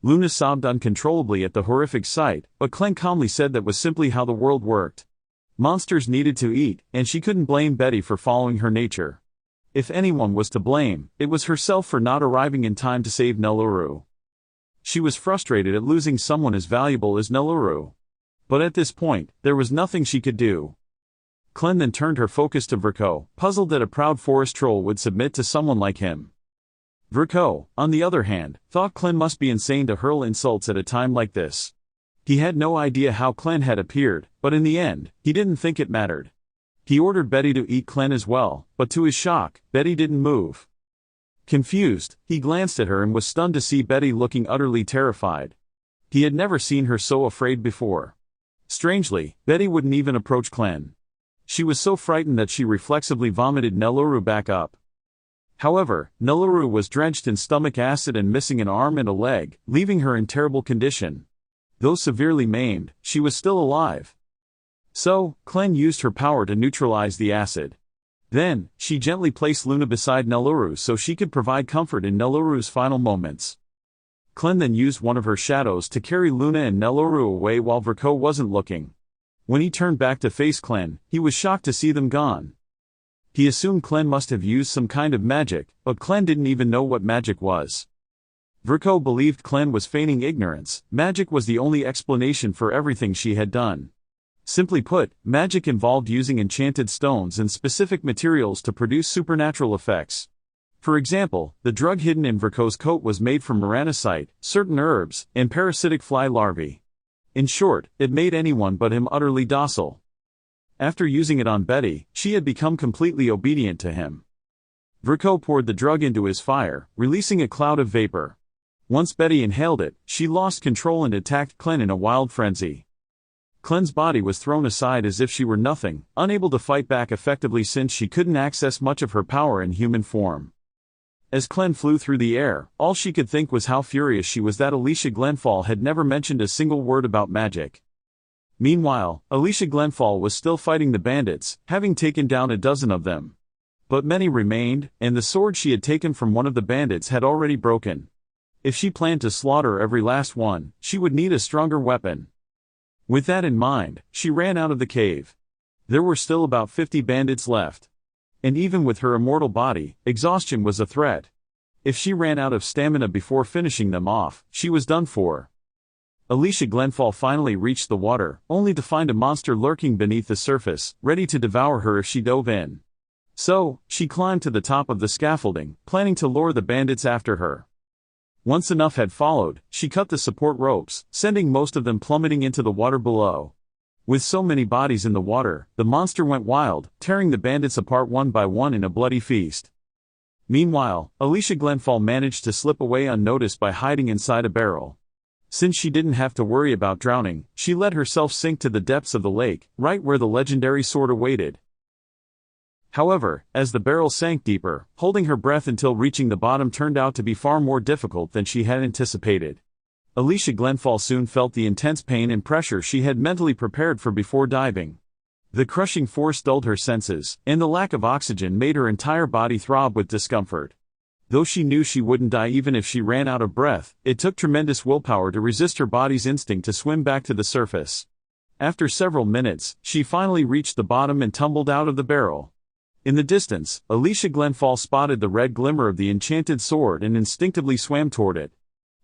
Luna sobbed uncontrollably at the horrific sight, but Clen calmly said that was simply how the world worked. Monsters needed to eat, and she couldn't blame Betty for following her nature. If anyone was to blame, it was herself for not arriving in time to save Nelloru. She was frustrated at losing someone as valuable as Nelloru. But at this point, there was nothing she could do. Clen then turned her focus to Verko, puzzled that a proud forest troll would submit to someone like him. Verko, on the other hand, thought Clen must be insane to hurl insults at a time like this. He had no idea how Clen had appeared, but in the end, he didn't think it mattered. He ordered Betty to eat Clen as well, but to his shock, Betty didn't move. Confused, he glanced at her and was stunned to see Betty looking utterly terrified. He had never seen her so afraid before. Strangely, Betty wouldn't even approach Clen. She was so frightened that she reflexively vomited Nelloru back up. However, Nelloru was drenched in stomach acid and missing an arm and a leg, leaving her in terrible condition. Though severely maimed, she was still alive. So, Clen used her power to neutralize the acid. Then, she gently placed Luna beside Nelloru so she could provide comfort in Nelloru's final moments. Clen then used one of her shadows to carry Luna and Nelloru away while Verko wasn't looking. When he turned back to face Clen, he was shocked to see them gone. He assumed Clen must have used some kind of magic, but Clen didn't even know what magic was. Verko believed Clen was feigning ignorance. Magic was the only explanation for everything she had done. Simply put, magic involved using enchanted stones and specific materials to produce supernatural effects. For example, the drug hidden in Verko's coat was made from maranicite, certain herbs, and parasitic fly larvae. In short, it made anyone but him utterly docile. After using it on Betty, she had become completely obedient to him. Verco poured the drug into his fire, releasing a cloud of vapor. Once Betty inhaled it, she lost control and attacked Clen in a wild frenzy. Clen's body was thrown aside as if she were nothing, unable to fight back effectively since she couldn't access much of her power in human form. As Clen flew through the air, all she could think was how furious she was that Alicia Glenfall had never mentioned a single word about magic. Meanwhile, Alicia Glenfall was still fighting the bandits, having taken down a dozen of them. But many remained, and the sword she had taken from one of the bandits had already broken. If she planned to slaughter every last one, she would need a stronger weapon. With that in mind, she ran out of the cave. There were still about 50 bandits left. And even with her immortal body, exhaustion was a threat. If she ran out of stamina before finishing them off, she was done for. Alicia Glenfall finally reached the water, only to find a monster lurking beneath the surface, ready to devour her if she dove in. So, she climbed to the top of the scaffolding, planning to lure the bandits after her. Once enough had followed, she cut the support ropes, sending most of them plummeting into the water below. With so many bodies in the water, the monster went wild, tearing the bandits apart one by one in a bloody feast. Meanwhile, Alicia Glenfall managed to slip away unnoticed by hiding inside a barrel. Since she didn't have to worry about drowning, she let herself sink to the depths of the lake, right where the legendary sword awaited. However, as the barrel sank deeper, holding her breath until reaching the bottom turned out to be far more difficult than she had anticipated. Alicia Glenfall soon felt the intense pain and pressure she had mentally prepared for before diving. The crushing force dulled her senses, and the lack of oxygen made her entire body throb with discomfort. Though she knew she wouldn't die even if she ran out of breath, it took tremendous willpower to resist her body's instinct to swim back to the surface. After several minutes, she finally reached the bottom and tumbled out of the barrel. In the distance, Alicia Glenfall spotted the red glimmer of the enchanted sword and instinctively swam toward it.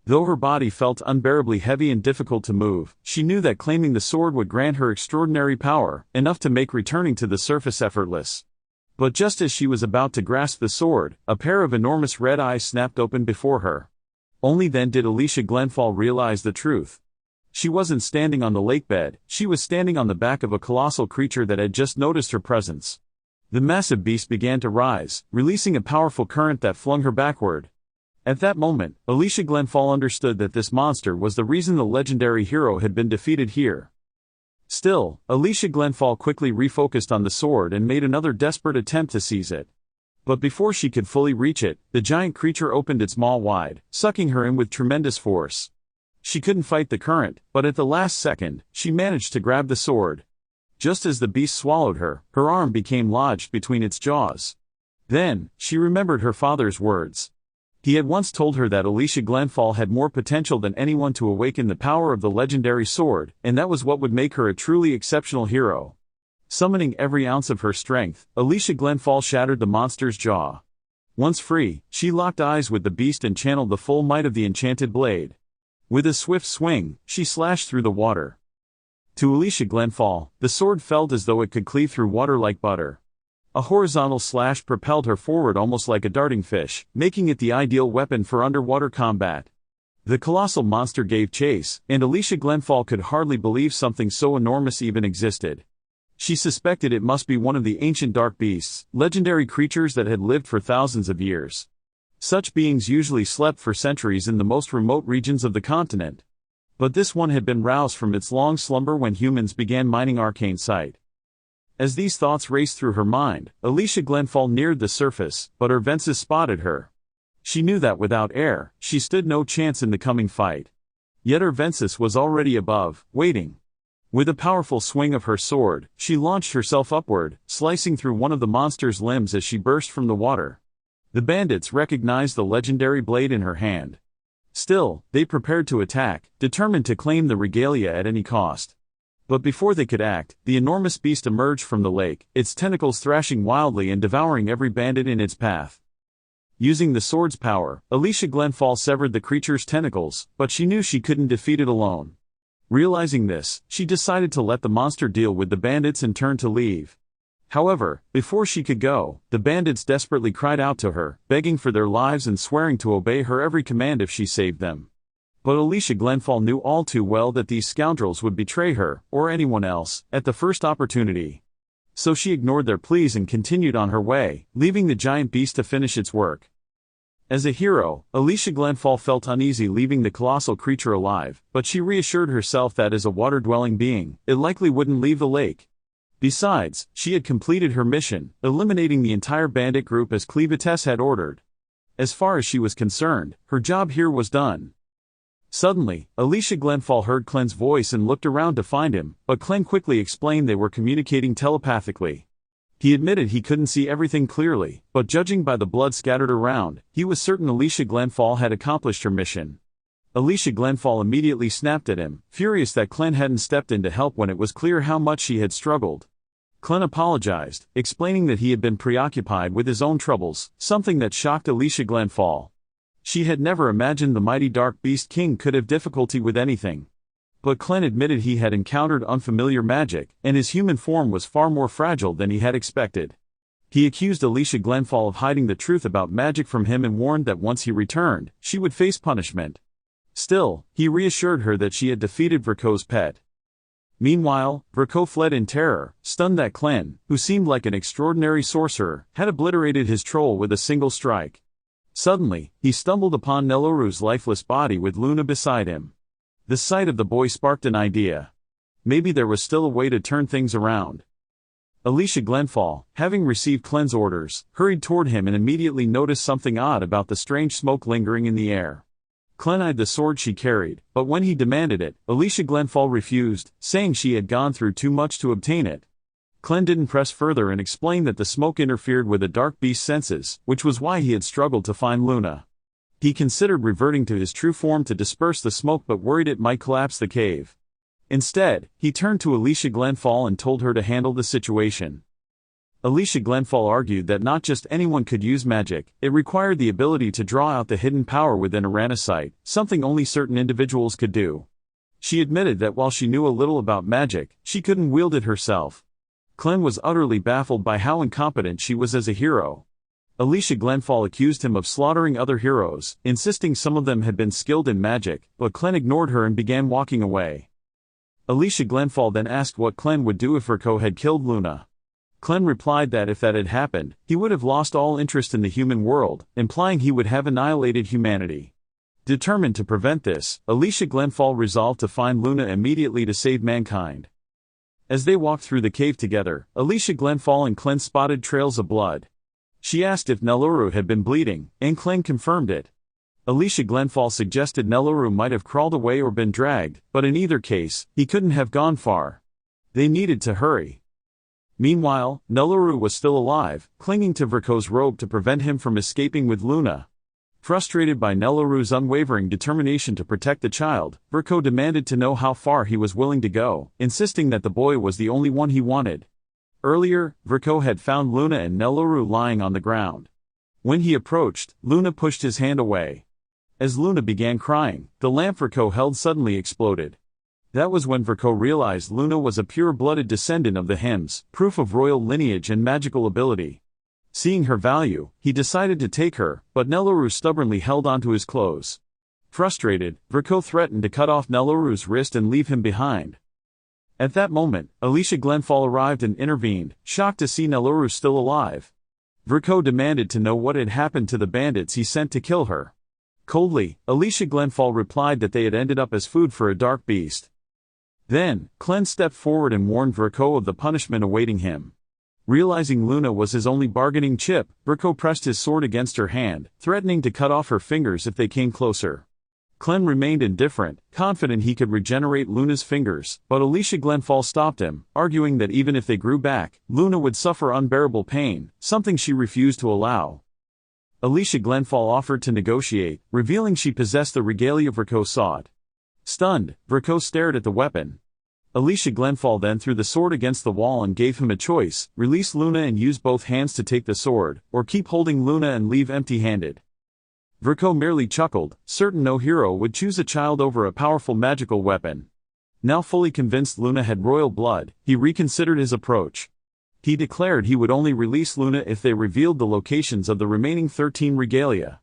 Though her body felt unbearably heavy and difficult to move, she knew that claiming the sword would grant her extraordinary power, enough to make returning to the surface effortless. But just as she was about to grasp the sword, a pair of enormous red eyes snapped open before her. Only then did Alicia Glenfall realize the truth. She wasn't standing on the lake bed, she was standing on the back of a colossal creature that had just noticed her presence. The massive beast began to rise, releasing a powerful current that flung her backward. At that moment, Alicia Glenfall understood that this monster was the reason the legendary hero had been defeated here. Still, Alicia Glenfall quickly refocused on the sword and made another desperate attempt to seize it. But before she could fully reach it, the giant creature opened its maw wide, sucking her in with tremendous force. She couldn't fight the current, but at the last second, she managed to grab the sword. Just as the beast swallowed her, her arm became lodged between its jaws. Then, she remembered her father's words. He had once told her that Alicia Glenfall had more potential than anyone to awaken the power of the legendary sword, and that was what would make her a truly exceptional hero. Summoning every ounce of her strength, Alicia Glenfall shattered the monster's jaw. Once free, she locked eyes with the beast and channeled the full might of the enchanted blade. With a swift swing, she slashed through the water. To Alicia Glenfall, the sword felt as though it could cleave through water like butter. A horizontal slash propelled her forward almost like a darting fish, making it the ideal weapon for underwater combat. The colossal monster gave chase, and Alicia Glenfall could hardly believe something so enormous even existed. She suspected it must be one of the ancient dark beasts, legendary creatures that had lived for thousands of years. Such beings usually slept for centuries in the most remote regions of the continent. But this one had been roused from its long slumber when humans began mining arcane sight. As these thoughts raced through her mind, Alicia Glenfall neared the surface, but Urvensis spotted her. She knew that without air, she stood no chance in the coming fight. Yet Urvensis was already above, waiting. With a powerful swing of her sword, she launched herself upward, slicing through one of the monster's limbs as she burst from the water. The bandits recognized the legendary blade in her hand. Still, they prepared to attack, determined to claim the regalia at any cost. But before they could act, the enormous beast emerged from the lake, its tentacles thrashing wildly and devouring every bandit in its path. Using the sword's power, Alicia Glenfall severed the creature's tentacles, but she knew she couldn't defeat it alone. Realizing this, she decided to let the monster deal with the bandits and turn to leave. However, before she could go, the bandits desperately cried out to her, begging for their lives and swearing to obey her every command if she saved them. But Alicia Glenfall knew all too well that these scoundrels would betray her, or anyone else, at the first opportunity. So she ignored their pleas and continued on her way, leaving the giant beast to finish its work. As a hero, Alicia Glenfall felt uneasy leaving the colossal creature alive, but she reassured herself that as a water-dwelling being, it likely wouldn't leave the lake. Besides, she had completed her mission, eliminating the entire bandit group as Cleavetess had ordered. As far as she was concerned, her job here was done. Suddenly, Alicia Glenfall heard Clen's voice and looked around to find him, but Clen quickly explained they were communicating telepathically. He admitted he couldn't see everything clearly, but judging by the blood scattered around, he was certain Alicia Glenfall had accomplished her mission. Alicia Glenfall immediately snapped at him, furious that Clen hadn't stepped in to help when it was clear how much she had struggled. Clen apologized, explaining that he had been preoccupied with his own troubles, something that shocked Alicia Glenfall. She had never imagined the mighty Dark Beast King could have difficulty with anything. But Clen admitted he had encountered unfamiliar magic, and his human form was far more fragile than he had expected. He accused Alicia Glenfall of hiding the truth about magic from him and warned that once he returned, she would face punishment. Still, he reassured her that she had defeated Verko's pet. Meanwhile, Verko fled in terror, stunned that Clen, who seemed like an extraordinary sorcerer, had obliterated his troll with a single strike. Suddenly, he stumbled upon Neloru's lifeless body with Luna beside him. The sight of the boy sparked an idea. Maybe there was still a way to turn things around. Alicia Glenfall, having received Clen's orders, hurried toward him and immediately noticed something odd about the strange smoke lingering in the air. Clen eyed the sword she carried, but when he demanded it, Alicia Glenfall refused, saying she had gone through too much to obtain it. Clen didn't press further and explained that the smoke interfered with the dark beast's senses, which was why he had struggled to find Luna. He considered reverting to his true form to disperse the smoke but worried it might collapse the cave. Instead, he turned to Alicia Glenfall and told her to handle the situation. Alicia Glenfall argued that not just anyone could use magic, it required the ability to draw out the hidden power within a Ranicite, something only certain individuals could do. She admitted that while she knew a little about magic, she couldn't wield it herself. Clen was utterly baffled by how incompetent she was as a hero. Alicia Glenfall accused him of slaughtering other heroes, insisting some of them had been skilled in magic, but Clen ignored her and began walking away. Alicia Glenfall then asked what Clen would do if Verko had killed Luna. Clen replied that if that had happened, he would have lost all interest in the human world, implying he would have annihilated humanity. Determined to prevent this, Alicia Glenfall resolved to find Luna immediately to save mankind. As they walked through the cave together, Alicia Glenfall and Clen spotted trails of blood. She asked if Neloru had been bleeding, and Clen confirmed it. Alicia Glenfall suggested Neloru might have crawled away or been dragged, but in either case, he couldn't have gone far. They needed to hurry. Meanwhile, Neloru was still alive, clinging to Verko's robe to prevent him from escaping with Luna. Frustrated by Neloru's unwavering determination to protect the child, Verko demanded to know how far he was willing to go, insisting that the boy was the only one he wanted. Earlier, Verko had found Luna and Neloru lying on the ground. When he approached, Luna pushed his hand away. As Luna began crying, the lamp Verko held suddenly exploded. That was when Verko realized Luna was a pure-blooded descendant of the Hymns, proof of royal lineage and magical ability. Seeing her value, he decided to take her, but Neloru stubbornly held onto his clothes. Frustrated, Verko threatened to cut off Neloru's wrist and leave him behind. At that moment, Alicia Glenfall arrived and intervened, shocked to see Neloru still alive. Verko demanded to know what had happened to the bandits he sent to kill her. Coldly, Alicia Glenfall replied that they had ended up as food for a dark beast. Then, Clen stepped forward and warned Verko of the punishment awaiting him. Realizing Luna was his only bargaining chip, Verko pressed his sword against her hand, threatening to cut off her fingers if they came closer. Clen remained indifferent, confident he could regenerate Luna's fingers, but Alicia Glenfall stopped him, arguing that even if they grew back, Luna would suffer unbearable pain, something she refused to allow. Alicia Glenfall offered to negotiate, revealing she possessed the regalia Verko sought. Stunned, Verko stared at the weapon. Alicia Glenfall then threw the sword against the wall and gave him a choice: release Luna and use both hands to take the sword, or keep holding Luna and leave empty-handed. Verko merely chuckled, certain no hero would choose a child over a powerful magical weapon. Now fully convinced Luna had royal blood, he reconsidered his approach. He declared he would only release Luna if they revealed the locations of the remaining 13 regalia.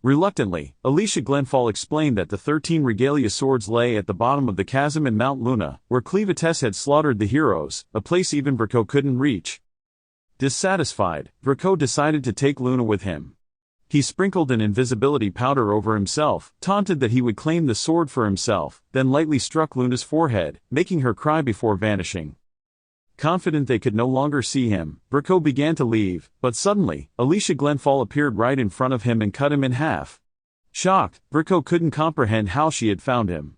Reluctantly, Alicia Glenfall explained that the 13 regalia swords lay at the bottom of the chasm in Mount Luna, where Clevates had slaughtered the heroes, a place even Verco couldn't reach. Dissatisfied, Verco decided to take Luna with him. He sprinkled an invisibility powder over himself, taunted that he would claim the sword for himself, then lightly struck Luna's forehead, making her cry before vanishing. Confident they could no longer see him, Verco began to leave, but suddenly, Alicia Glenfall appeared right in front of him and cut him in half. Shocked, Verco couldn't comprehend how she had found him.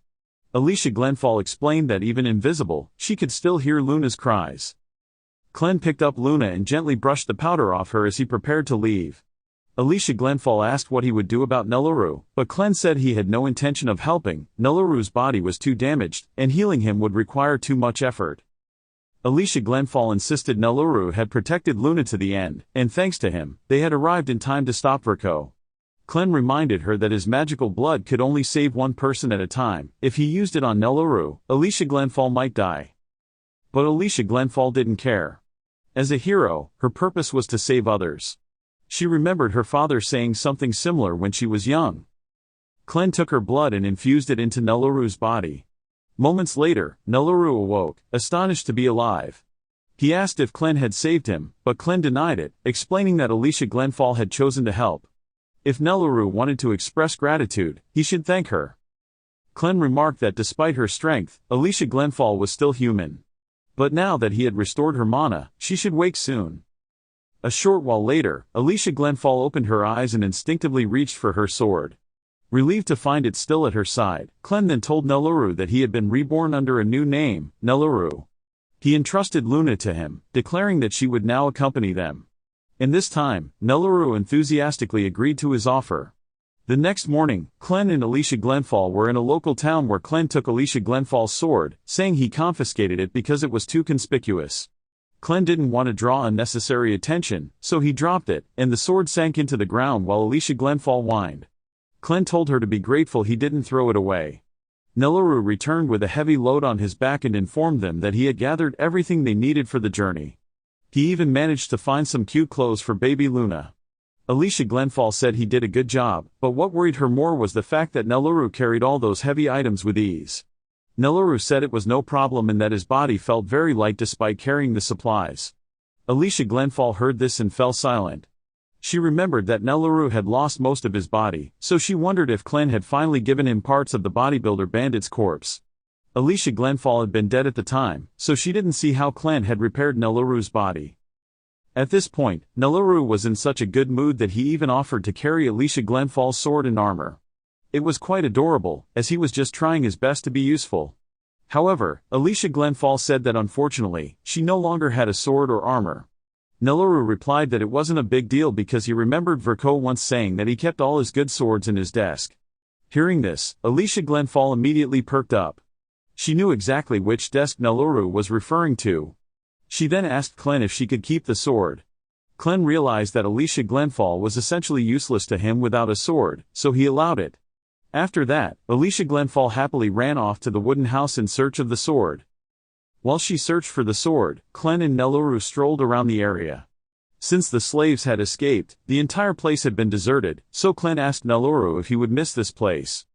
Alicia Glenfall explained that even invisible, she could still hear Luna's cries. Clen picked up Luna and gently brushed the powder off her as he prepared to leave. Alicia Glenfall asked what he would do about Nelaru, but Clen said he had no intention of helping. Nelaru's body was too damaged, and healing him would require too much effort. Alicia Glenfall insisted Nelaru had protected Luna to the end, and thanks to him, they had arrived in time to stop Verco. Clen reminded her that his magical blood could only save one person at a time. If he used it on Nelaru, Alicia Glenfall might die. But Alicia Glenfall didn't care. As a hero, her purpose was to save others. She remembered her father saying something similar when she was young. Clen took her blood and infused it into Nelaru's body. Moments later, Nelaru awoke, astonished to be alive. He asked if Clen had saved him, but Clen denied it, explaining that Alicia Glenfall had chosen to help. If Nelaru wanted to express gratitude, he should thank her. Clen remarked that despite her strength, Alicia Glenfall was still human. But now that he had restored her mana, she should wake soon. A short while later, Alicia Glenfall opened her eyes and instinctively reached for her sword. Relieved to find it still at her side, Clen then told Nelaru that he had been reborn under a new name, Nelaru. He entrusted Luna to him, declaring that she would now accompany them. And this time, Nelaru enthusiastically agreed to his offer. The next morning, Clen and Alicia Glenfall were in a local town where Clen took Alicia Glenfall's sword, saying he confiscated it because it was too conspicuous. Clen didn't want to draw unnecessary attention, so he dropped it, and the sword sank into the ground while Alicia Glenfall whined. Clen told her to be grateful he didn't throw it away. Nelaru returned with a heavy load on his back and informed them that he had gathered everything they needed for the journey. He even managed to find some cute clothes for baby Luna. Alicia Glenfall said he did a good job, but what worried her more was the fact that Nelaru carried all those heavy items with ease. Nelaru said it was no problem and that his body felt very light despite carrying the supplies. Alicia Glenfall heard this and fell silent. She remembered that Nelaru had lost most of his body, so she wondered if Clen had finally given him parts of the bodybuilder bandit's corpse. Alicia Glenfall had been dead at the time, so she didn't see how Clen had repaired Nelaru's body. At this point, Nelaru was in such a good mood that he even offered to carry Alicia Glenfall's sword and armor. It was quite adorable, as he was just trying his best to be useful. However, Alicia Glenfall said that unfortunately, she no longer had a sword or armor. Nelaru replied that it wasn't a big deal because he remembered Verco once saying that he kept all his good swords in his desk. Hearing this, Alicia Glenfall immediately perked up. She knew exactly which desk Nelaru was referring to. She then asked Clen if she could keep the sword. Clen realized that Alicia Glenfall was essentially useless to him without a sword, so he allowed it. After that, Alicia Glenfall happily ran off to the wooden house in search of the sword. While she searched for the sword, Clen and Nelaru strolled around the area. Since the slaves had escaped, the entire place had been deserted, so Clen asked Nelaru if he would miss this place.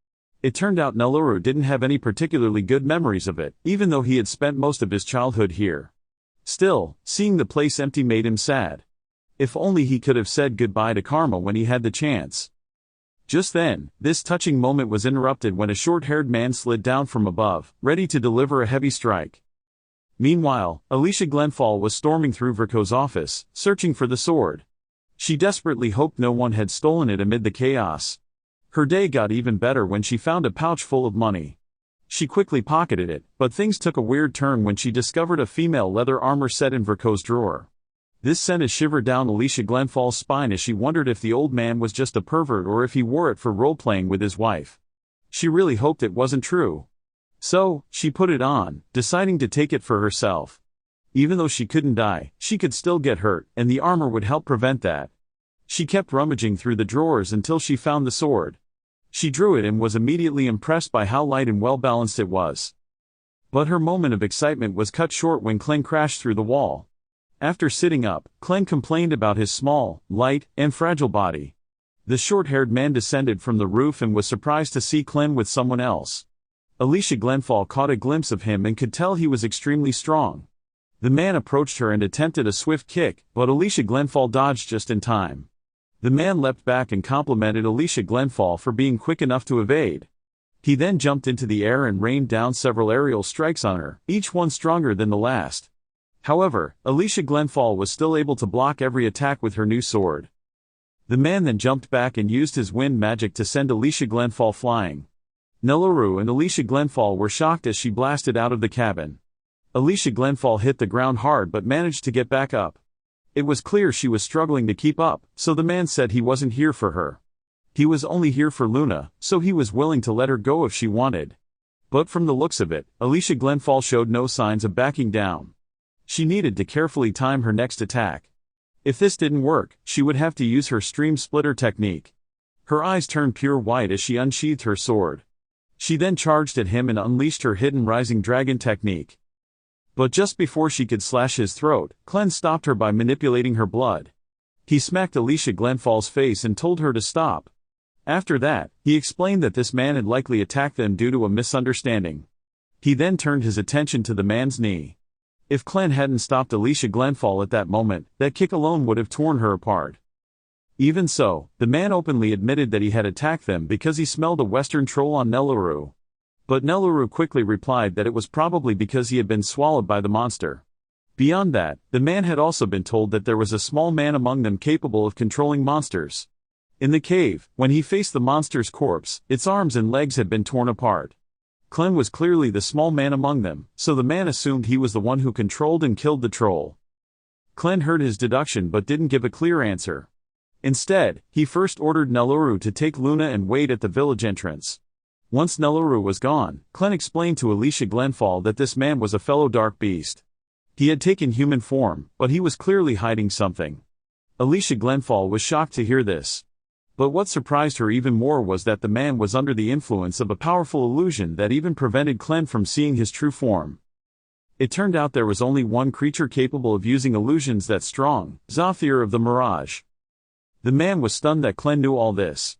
It turned out Nelaru didn't have any particularly good memories of it, even though he had spent most of his childhood here. Still, seeing the place empty made him sad. If only he could have said goodbye to Karma when he had the chance. Just then, this touching moment was interrupted when a short-haired man slid down from above, ready to deliver a heavy strike. Meanwhile, Alicia Glenfall was storming through Verco's office, searching for the sword. She desperately hoped no one had stolen it amid the chaos. Her day got even better when she found a pouch full of money. She quickly pocketed it, but things took a weird turn when she discovered a female leather armor set in Verco's drawer. This sent a shiver down Alicia Glenfall's spine as she wondered if the old man was just a pervert or if he wore it for role-playing with his wife. She really hoped it wasn't true. So, she put it on, deciding to take it for herself. Even though she couldn't die, she could still get hurt, and the armor would help prevent that. She kept rummaging through the drawers until she found the sword. She drew it and was immediately impressed by how light and well-balanced it was. But her moment of excitement was cut short when Clen crashed through the wall. After sitting up, Clen complained about his small, light, and fragile body. The short-haired man descended from the roof and was surprised to see Clem with someone else. Alicia Glenfall caught a glimpse of him and could tell he was extremely strong. The man approached her and attempted a swift kick, but Alicia Glenfall dodged just in time. The man leapt back and complimented Alicia Glenfall for being quick enough to evade. He then jumped into the air and rained down several aerial strikes on her, each one stronger than the last. However, Alicia Glenfall was still able to block every attack with her new sword. The man then jumped back and used his wind magic to send Alicia Glenfall flying. Nellaroo and Alicia Glenfall were shocked as she blasted out of the cabin. Alicia Glenfall hit the ground hard but managed to get back up. It was clear she was struggling to keep up, so the man said he wasn't here for her. He was only here for Luna, so he was willing to let her go if she wanted. But from the looks of it, Alicia Glenfall showed no signs of backing down. She needed to carefully time her next attack. If this didn't work, she would have to use her stream splitter technique. Her eyes turned pure white as she unsheathed her sword. She then charged at him and unleashed her hidden rising dragon technique. But just before she could slash his throat, Clem stopped her by manipulating her blood. He smacked Alicia Glenfall's face and told her to stop. After that, he explained that this man had likely attacked them due to a misunderstanding. He then turned his attention to the man's knee. If Clem hadn't stopped Alicia Glenfall at that moment, that kick alone would have torn her apart. Even so, the man openly admitted that he had attacked them because he smelled a western troll on Nellaroo. But Nellaroo quickly replied that it was probably because he had been swallowed by the monster. Beyond that, the man had also been told that there was a small man among them capable of controlling monsters. In the cave, when he faced the monster's corpse, its arms and legs had been torn apart. Clem was clearly the small man among them, so the man assumed he was the one who controlled and killed the troll. Clem heard his deduction but didn't give a clear answer. Instead, he first ordered Nellaroo to take Luna and wait at the village entrance. Once Nellaroo was gone, Clem explained to Alicia Glenfall that this man was a fellow dark beast. He had taken human form, but he was clearly hiding something. Alicia Glenfall was shocked to hear this. But what surprised her even more was that the man was under the influence of a powerful illusion that even prevented Clem from seeing his true form. It turned out there was only one creature capable of using illusions that strong, Zothier of the Mirage. The man was stunned that Clem knew all this.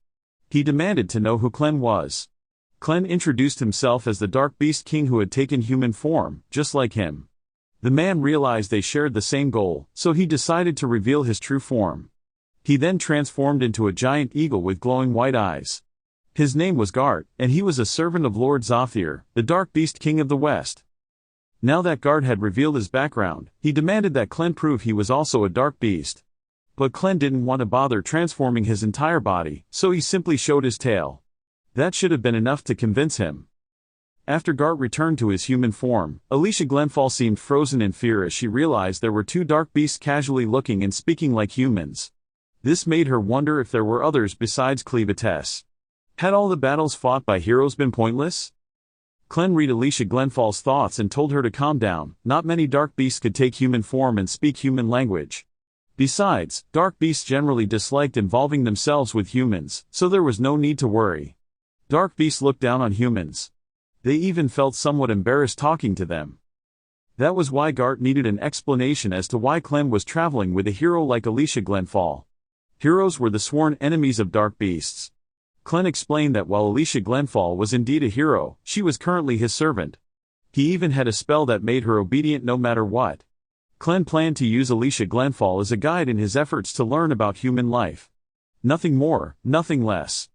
He demanded to know who Clem was. Clem introduced himself as the Dark Beast King who had taken human form, just like him. The man realized they shared the same goal, so he decided to reveal his true form. He then transformed into a giant eagle with glowing white eyes. His name was Gart, and he was a servant of Lord Zothier, the Dark Beast King of the West. Now that Gart had revealed his background, he demanded that Clem prove he was also a dark beast. But Clem didn't want to bother transforming his entire body, so he simply showed his tail. That should have been enough to convince him. After Gart returned to his human form, Alicia Glenfall seemed frozen in fear as she realized there were two dark beasts casually looking and speaking like humans. This made her wonder if there were others besides Cleavetess. Had all the battles fought by heroes been pointless? Clem read Alicia Glenfall's thoughts and told her to calm down. Not many dark beasts could take human form and speak human language. Besides, dark beasts generally disliked involving themselves with humans, so there was no need to worry. Dark beasts looked down on humans. They even felt somewhat embarrassed talking to them. That was why Gart needed an explanation as to why Clem was traveling with a hero like Alicia Glenfall. Heroes were the sworn enemies of dark beasts. Clem explained that while Alicia Glenfall was indeed a hero, she was currently his servant. He even had a spell that made her obedient no matter what. Clem planned to use Alicia Glenfall as a guide in his efforts to learn about human life. Nothing more, nothing less.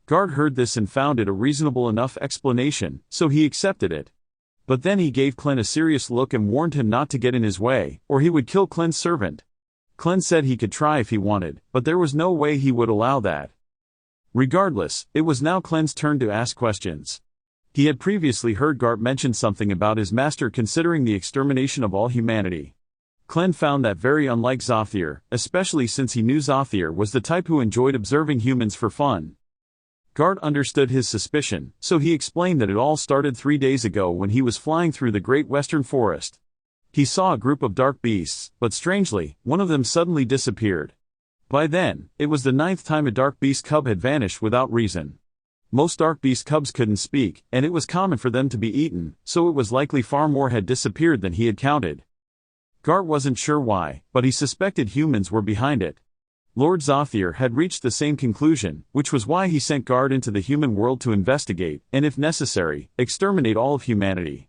Gart heard this and found it a reasonable enough explanation, so he accepted it. But then he gave Clem a serious look and warned him not to get in his way, or he would kill Clem's servant. Clem said he could try if he wanted, but there was no way he would allow that. Regardless, it was now Clem's turn to ask questions. He had previously heard Gart mention something about his master considering the extermination of all humanity. Clem found that very unlike Zothier, especially since he knew Zothier was the type who enjoyed observing humans for fun. Gart understood his suspicion, so he explained that it all started 3 days ago when he was flying through the Great Western Forest. He saw a group of dark beasts, but strangely, one of them suddenly disappeared. By then, it was the 9th time a dark beast cub had vanished without reason. Most dark beast cubs couldn't speak, and it was common for them to be eaten, so it was likely far more had disappeared than he had counted. Gart wasn't sure why, but he suspected humans were behind it. Lord Zothier had reached the same conclusion, which was why he sent Guard into the human world to investigate, and if necessary, exterminate all of humanity.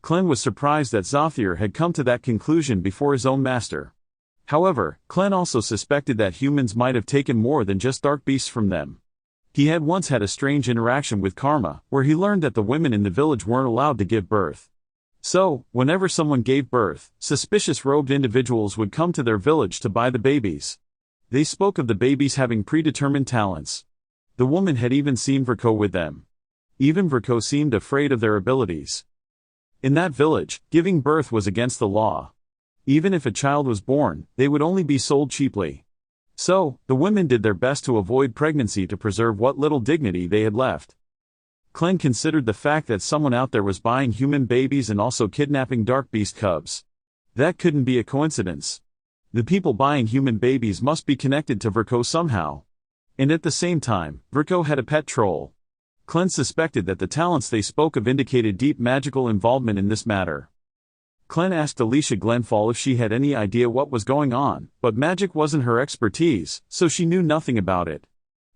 Clem was surprised that Zothier had come to that conclusion before his own master. However, Clem also suspected that humans might have taken more than just dark beasts from them. He had once had a strange interaction with Karma, where he learned that the women in the village weren't allowed to give birth. So, whenever someone gave birth, suspicious robed individuals would come to their village to buy the babies. They spoke of the babies having predetermined talents. The woman had even seen Verko with them. Even Verko seemed afraid of their abilities. In that village, giving birth was against the law. Even if a child was born, they would only be sold cheaply. So, the women did their best to avoid pregnancy to preserve what little dignity they had left. Clem considered the fact that someone out there was buying human babies and also kidnapping dark beast cubs. That couldn't be a coincidence. The people buying human babies must be connected to Verko somehow. And at the same time, Verko had a pet troll. Clem suspected that the talents they spoke of indicated deep magical involvement in this matter. Clem asked Alicia Glenfall if she had any idea what was going on, but magic wasn't her expertise, so she knew nothing about it.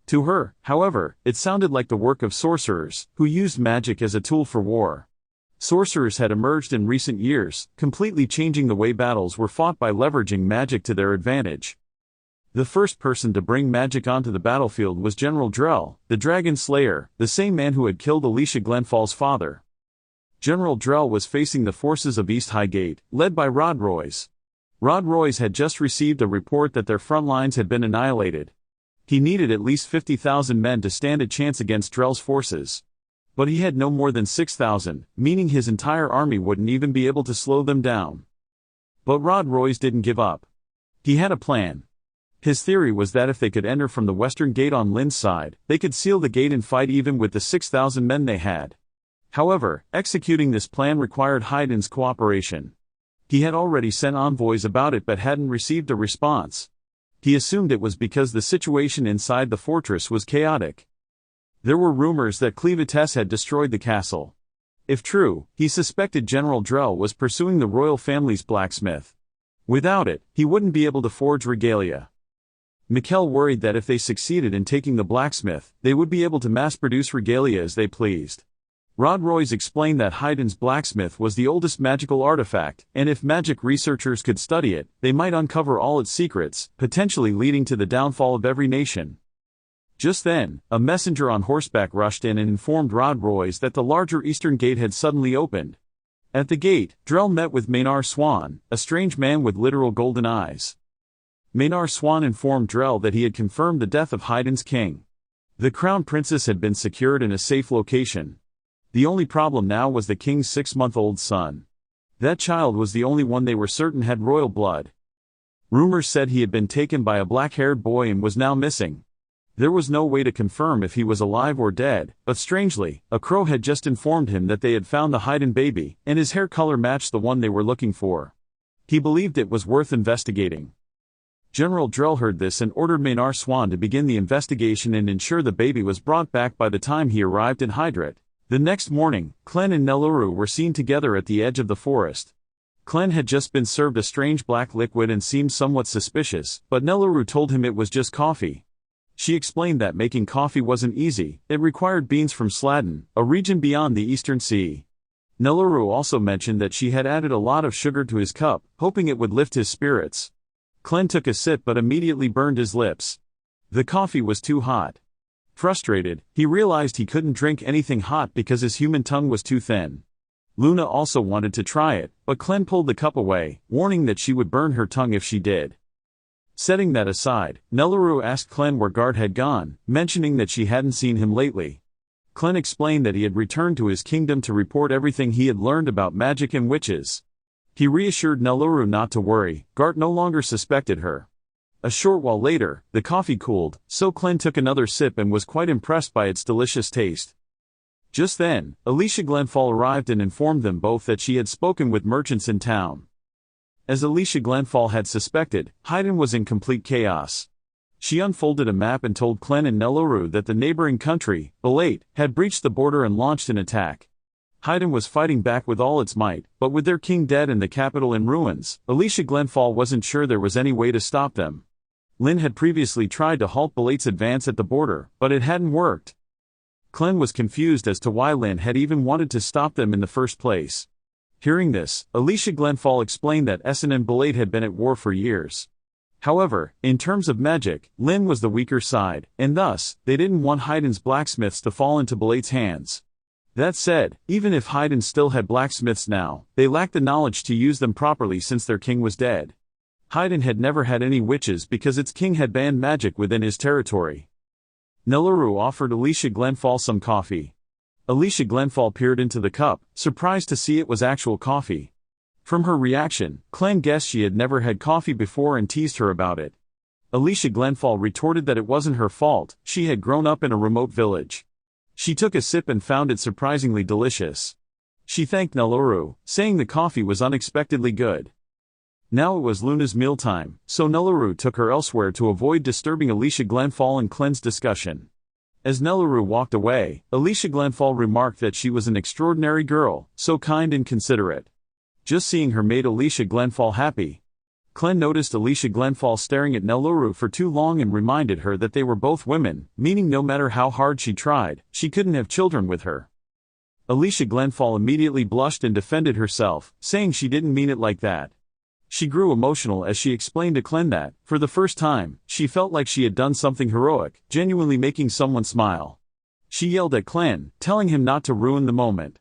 To her, however, it sounded like the work of sorcerers, who used magic as a tool for war. Sorcerers had emerged in recent years, completely changing the way battles were fought by leveraging magic to their advantage. The first person to bring magic onto the battlefield was General Drell, the Dragon Slayer, the same man who had killed Alicia Glenfall's father. General Drell was facing the forces of East Highgate, led by Rod Royce. Rod Royce had just received a report that their front lines had been annihilated. He needed at least 50,000 men to stand a chance against Drell's forces. But he had no more than 6,000, meaning his entire army wouldn't even be able to slow them down. But Rod Royce didn't give up. He had a plan. His theory was that if they could enter from the western gate on Lynn's side, they could seal the gate and fight even with the 6,000 men they had. However, executing this plan required Haydn's cooperation. He had already sent envoys about it but hadn't received a response. He assumed it was because the situation inside the fortress was chaotic. There were rumors that Clevites had destroyed the castle. If true, he suspected General Drell was pursuing the royal family's blacksmith. Without it, he wouldn't be able to forge regalia. Mikkel worried that if they succeeded in taking the blacksmith, they would be able to mass-produce regalia as they pleased. Rod Royce explained that Haydn's blacksmith was the oldest magical artifact, and if magic researchers could study it, they might uncover all its secrets, potentially leading to the downfall of every nation. Just then, a messenger on horseback rushed in and informed Rod Royce that the larger eastern gate had suddenly opened. At the gate, Drell met with Maynard Swan, a strange man with literal golden eyes. Maynard Swan informed Drell that he had confirmed the death of Haydn's king. The crown princess had been secured in a safe location. The only problem now was the king's 6-month-old son. That child was the only one they were certain had royal blood. Rumors said he had been taken by a black-haired boy and was now missing. There was no way to confirm if he was alive or dead, but strangely, a crow had just informed him that they had found the Haydn baby, and his hair color matched the one they were looking for. He believed it was worth investigating. General Drell heard this and ordered Maynard Swan to begin the investigation and ensure the baby was brought back by the time he arrived in Hydrat. The next morning, Clen and Neluru were seen together at the edge of the forest. Clen had just been served a strange black liquid and seemed somewhat suspicious, but Neluru told him it was just coffee. She explained that making coffee wasn't easy, it required beans from Sladen, a region beyond the Eastern Sea. Neluru also mentioned that she had added a lot of sugar to his cup, hoping it would lift his spirits. Clen took a sip but immediately burned his lips. The coffee was too hot. Frustrated, he realized he couldn't drink anything hot because his human tongue was too thin. Luna also wanted to try it, but Clen pulled the cup away, warning that she would burn her tongue if she did. Setting that aside, Neluru asked Clen where Guard had gone, mentioning that she hadn't seen him lately. Clen explained that he had returned to his kingdom to report everything he had learned about magic and witches. He reassured Neluru not to worry, Guard no longer suspected her. A short while later, the coffee cooled, so Clen took another sip and was quite impressed by its delicious taste. Just then, Alicia Glenfall arrived and informed them both that she had spoken with merchants in town. As Alicia Glenfall had suspected, Haydn was in complete chaos. She unfolded a map and told Clen and Neluru that the neighboring country, Belate, had breached the border and launched an attack. Haydn was fighting back with all its might, but with their king dead and the capital in ruins, Alicia Glenfall wasn't sure there was any way to stop them. Lynn had previously tried to halt Belate's advance at the border, but it hadn't worked. Clem was confused as to why Lynn had even wanted to stop them in the first place. Hearing this, Alicia Glenfall explained that Essen and Belate had been at war for years. However, in terms of magic, Lynn was the weaker side, and thus, they didn't want Haydn's blacksmiths to fall into Belate's hands. That said, even if Haydn still had blacksmiths now, they lacked the knowledge to use them properly since their king was dead. Haydn had never had any witches because its king had banned magic within his territory. Nellaroo offered Alicia Glenfall some coffee. Alicia Glenfall peered into the cup, surprised to see it was actual coffee. From her reaction, Clem guessed she had never had coffee before and teased her about it. Alicia Glenfall retorted that it wasn't her fault, she had grown up in a remote village. She took a sip and found it surprisingly delicious. She thanked Nellaroo, saying the coffee was unexpectedly good. Now it was Luna's mealtime, so Nellaroo took her elsewhere to avoid disturbing Alicia Glenfall and Clem's discussion. As Nellaroo walked away, Alicia Glenfall remarked that she was an extraordinary girl, so kind and considerate. Just seeing her made Alicia Glenfall happy. Clem noticed Alicia Glenfall staring at Nellaroo for too long and reminded her that they were both women, meaning no matter how hard she tried, she couldn't have children with her. Alicia Glenfall immediately blushed and defended herself, saying she didn't mean it like that. She grew emotional as she explained to Clem that, for the first time, she felt like she had done something heroic, genuinely making someone smile. She yelled at Clem, telling him not to ruin the moment.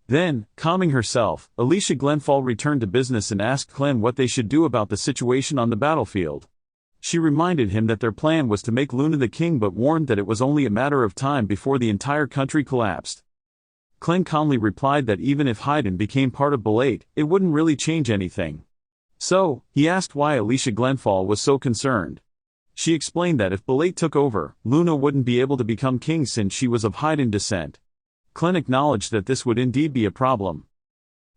Then, calming herself, Alicia Glenfall returned to business and asked Clem what they should do about the situation on the battlefield. She reminded him that their plan was to make Luna the king but warned that it was only a matter of time before the entire country collapsed. Clem calmly replied that even if Haydn became part of Belate, it wouldn't really change anything. So, he asked why Alicia Glenfall was so concerned. She explained that if Belate took over, Luna wouldn't be able to become king since she was of Haydn descent. Clem acknowledged that this would indeed be a problem.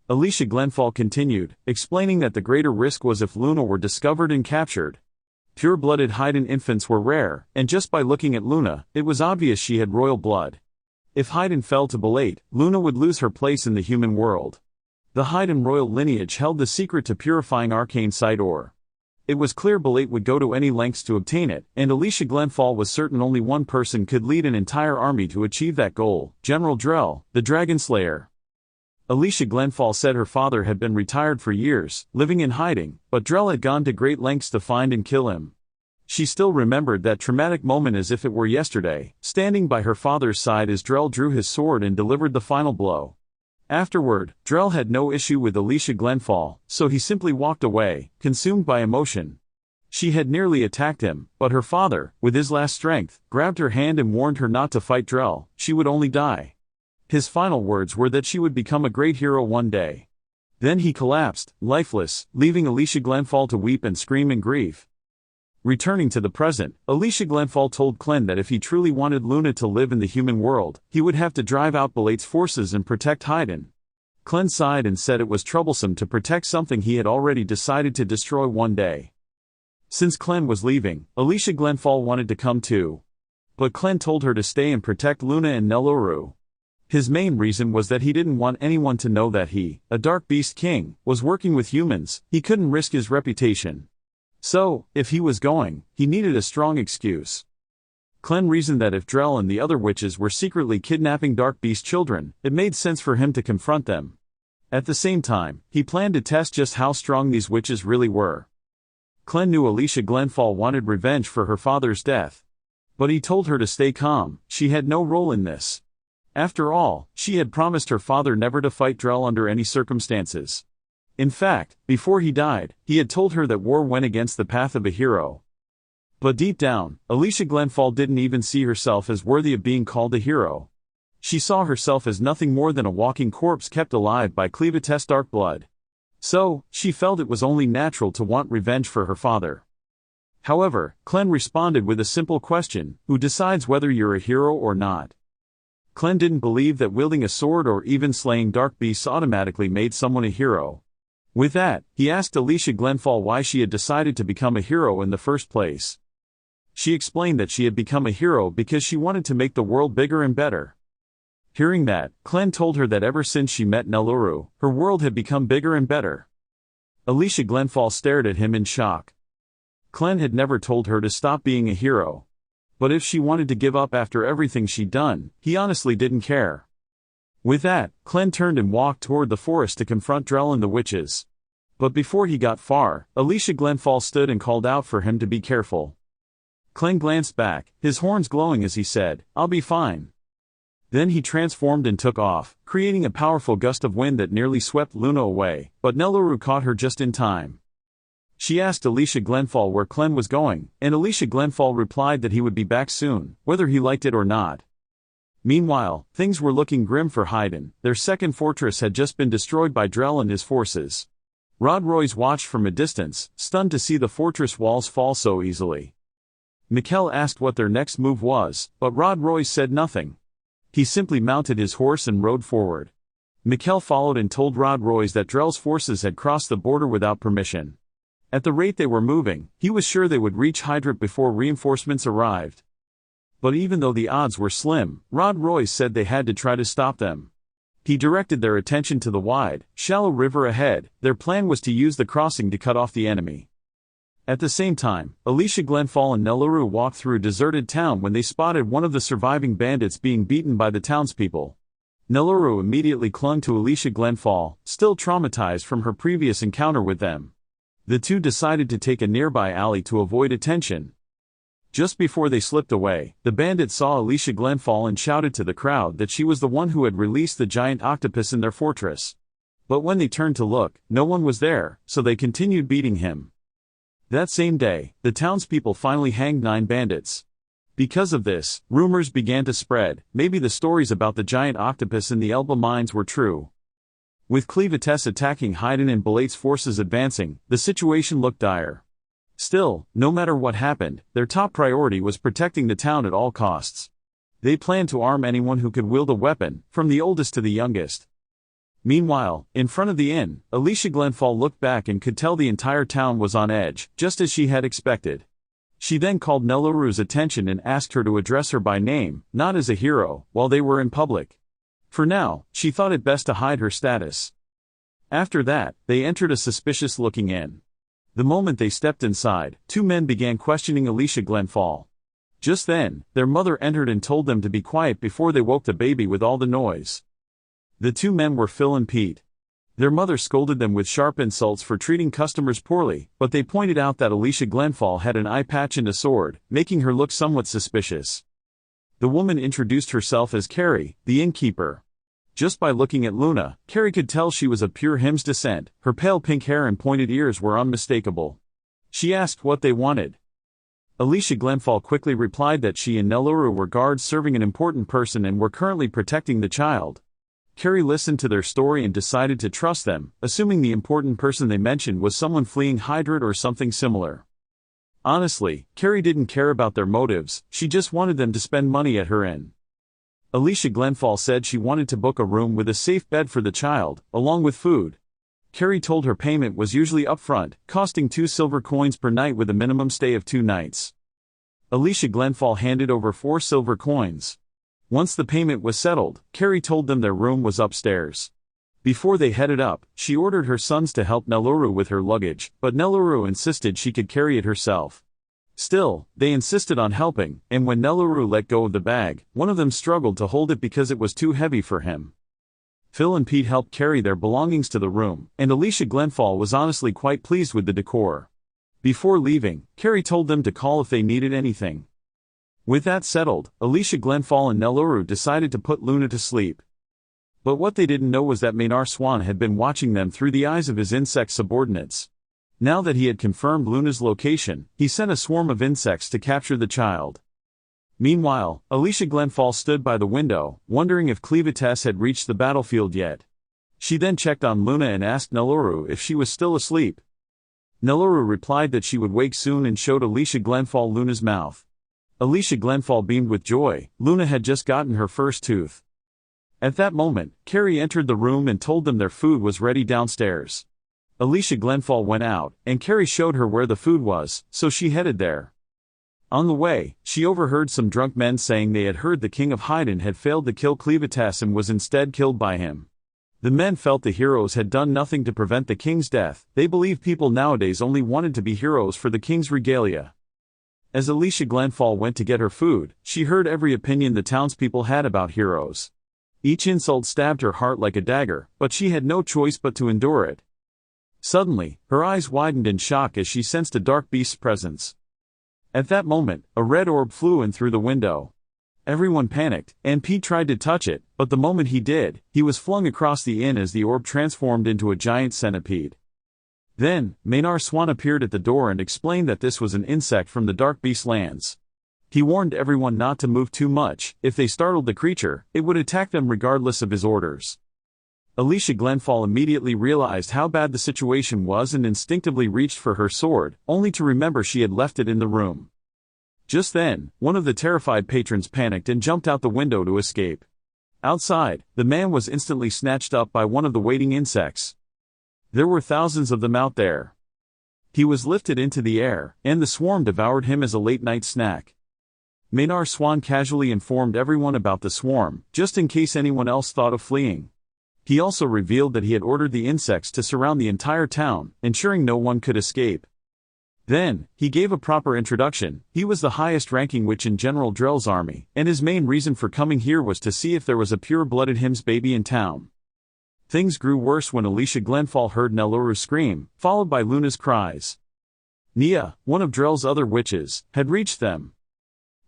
Alicia Glenfall continued, explaining that the greater risk was if Luna were discovered and captured. Pure-blooded Haydn infants were rare, and just by looking at Luna, it was obvious she had royal blood. If Haydn fell to Belate, Luna would lose her place in the human world. The Haydn royal lineage held the secret to purifying arcane sight ore. It was clear Belate would go to any lengths to obtain it, and Alicia Glenfall was certain only one person could lead an entire army to achieve that goal, General Drell, the Dragon Slayer. Alicia Glenfall said her father had been retired for years, living in hiding, but Drell had gone to great lengths to find and kill him. She still remembered that traumatic moment as if it were yesterday, standing by her father's side as Drell drew his sword and delivered the final blow. Afterward, Drell had no issue with Alicia Glenfall, so he simply walked away, consumed by emotion. She had nearly attacked him, but her father, with his last strength, grabbed her hand and warned her not to fight Drell, she would only die. His final words were that she would become a great hero one day. Then he collapsed, lifeless, leaving Alicia Glenfall to weep and scream in grief. Returning to the present, Alicia Glenfall told Clem that if he truly wanted Luna to live in the human world, he would have to drive out Belate's forces and protect Haydn. Clem sighed and said it was troublesome to protect something he had already decided to destroy one day. Since Clem was leaving, Alicia Glenfall wanted to come too. But Clem told her to stay and protect Luna and Nellaroo. His main reason was that he didn't want anyone to know that he, a dark beast king, was working with humans. He couldn't risk his reputation. So, if he was going, he needed a strong excuse. Clem reasoned that if Drell and the other witches were secretly kidnapping dark beast children, it made sense for him to confront them. At the same time, he planned to test just how strong these witches really were. Clem knew Alicia Glenfall wanted revenge for her father's death. But he told her to stay calm, she had no role in this. After all, she had promised her father never to fight Drell under any circumstances. In fact, before he died, he had told her that war went against the path of a hero. But deep down, Alicia Glenfall didn't even see herself as worthy of being called a hero. She saw herself as nothing more than a walking corpse kept alive by Cleavet's dark blood. So, she felt it was only natural to want revenge for her father. However, Clem responded with a simple question: who decides whether you're a hero or not? Clem didn't believe that wielding a sword or even slaying dark beasts automatically made someone a hero. With that, he asked Alicia Glenfall why she had decided to become a hero in the first place. She explained that she had become a hero because she wanted to make the world bigger and better. Hearing that, Clem told her that ever since she met Nellaroo, her world had become bigger and better. Alicia Glenfall stared at him in shock. Clem had never told her to stop being a hero. But if she wanted to give up after everything she'd done, he honestly didn't care. With that, Clem turned and walked toward the forest to confront Drell and the witches. But before he got far, Alicia Glenfall stood and called out for him to be careful. Clem glanced back, his horns glowing as he said, "I'll be fine." Then he transformed and took off, creating a powerful gust of wind that nearly swept Luna away, but Nellaroo caught her just in time. She asked Alicia Glenfall where Clem was going, and Alicia Glenfall replied that he would be back soon, whether he liked it or not. Meanwhile, things were looking grim for Haydn. Their second fortress had just been destroyed by Drell and his forces. Rod Royce watched from a distance, stunned to see the fortress walls fall so easily. Mikkel asked what their next move was, but Rod Royce said nothing. He simply mounted his horse and rode forward. Mikkel followed and told Rod Royce that Drell's forces had crossed the border without permission. At the rate they were moving, he was sure they would reach Hydrip before reinforcements arrived. But even though the odds were slim, Rod Royce said they had to try to stop them. He directed their attention to the wide, shallow river ahead. Their plan was to use the crossing to cut off the enemy. At the same time, Alicia Glenfall and Nellaroo walked through a deserted town when they spotted one of the surviving bandits being beaten by the townspeople. Nellaroo immediately clung to Alicia Glenfall, still traumatized from her previous encounter with them. The two decided to take a nearby alley to avoid attention. Just before they slipped away, the bandit saw Alicia Glenfall and shouted to the crowd that she was the one who had released the giant octopus in their fortress. But when they turned to look, no one was there, so they continued beating him. That same day, the townspeople finally hanged 9 bandits. Because of this, rumors began to spread. Maybe the stories about the giant octopus in the Elba mines were true. With Cleavites attacking Haydn and Belate's forces advancing, the situation looked dire. Still, no matter what happened, their top priority was protecting the town at all costs. They planned to arm anyone who could wield a weapon, from the oldest to the youngest. Meanwhile, in front of the inn, Alicia Glenfall looked back and could tell the entire town was on edge, just as she had expected. She then called Nellaroo's attention and asked her to address her by name, not as a hero, while they were in public. For now, she thought it best to hide her status. After that, they entered a suspicious-looking inn. The moment they stepped inside, 2 men began questioning Alicia Glenfall. Just then, their mother entered and told them to be quiet before they woke the baby with all the noise. The 2 men were Phil and Pete. Their mother scolded them with sharp insults for treating customers poorly, but they pointed out that Alicia Glenfall had an eye patch and a sword, making her look somewhat suspicious. The woman introduced herself as Carrie, the innkeeper. Just by looking at Luna, Carrie could tell she was of pure Him's descent. Her pale pink hair and pointed ears were unmistakable. She asked what they wanted. Alicia Glenfall quickly replied that she and Nellaroo were guards serving an important person and were currently protecting the child. Carrie listened to their story and decided to trust them, assuming the important person they mentioned was someone fleeing Hydrid or something similar. Honestly, Carrie didn't care about their motives, she just wanted them to spend money at her inn. Alicia Glenfall said she wanted to book a room with a safe bed for the child, along with food. Carrie told her payment was usually upfront, costing 2 silver coins per night with a minimum stay of 2 nights. Alicia Glenfall handed over 4 silver coins. Once the payment was settled, Carrie told them their room was upstairs. Before they headed up, she ordered her sons to help Nellaroo with her luggage, but Nellaroo insisted she could carry it herself. Still, they insisted on helping, and when Nellaroo let go of the bag, one of them struggled to hold it because it was too heavy for him. Phil and Pete helped carry their belongings to the room, and Alicia Glenfall was honestly quite pleased with the decor. Before leaving, Carrie told them to call if they needed anything. With that settled, Alicia Glenfall and Nellaroo decided to put Luna to sleep. But what they didn't know was that Maynard Swan had been watching them through the eyes of his insect subordinates. Now that he had confirmed Luna's location, he sent a swarm of insects to capture the child. Meanwhile, Alicia Glenfall stood by the window, wondering if Cleavites had reached the battlefield yet. She then checked on Luna and asked Nellaroo if she was still asleep. Nellaroo replied that she would wake soon and showed Alicia Glenfall Luna's mouth. Alicia Glenfall beamed with joy. Luna had just gotten her first tooth. At that moment, Carrie entered the room and told them their food was ready downstairs. Alicia Glenfall went out, and Carrie showed her where the food was, so she headed there. On the way, she overheard some drunk men saying they had heard the King of Haydn had failed to kill Cleavites and was instead killed by him. The men felt the heroes had done nothing to prevent the king's death. They believed people nowadays only wanted to be heroes for the king's regalia. As Alicia Glenfall went to get her food, she heard every opinion the townspeople had about heroes. Each insult stabbed her heart like a dagger, but she had no choice but to endure it. Suddenly, her eyes widened in shock as she sensed a dark beast's presence. At that moment, a red orb flew in through the window. Everyone panicked, and Pete tried to touch it, but the moment he did, he was flung across the inn as the orb transformed into a giant centipede. Then, Maynard Swan appeared at the door and explained that this was an insect from the Dark Beast lands. He warned everyone not to move too much. If they startled the creature, it would attack them regardless of his orders. Alicia Glenfall immediately realized how bad the situation was and instinctively reached for her sword, only to remember she had left it in the room. Just then, one of the terrified patrons panicked and jumped out the window to escape. Outside, the man was instantly snatched up by one of the waiting insects. There were thousands of them out there. He was lifted into the air, and the swarm devoured him as a late-night snack. Maynard Swan casually informed everyone about the swarm, just in case anyone else thought of fleeing. He also revealed that he had ordered the insects to surround the entire town, ensuring no one could escape. Then, he gave a proper introduction. He was the highest-ranking witch in General Drell's army, and his main reason for coming here was to see if there was a pure-blooded Hims baby in town. Things grew worse when Alicia Glenfall heard Neluru scream, followed by Luna's cries. Nia, one of Drell's other witches, had reached them.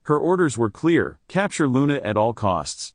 Her orders were clear: capture Luna at all costs.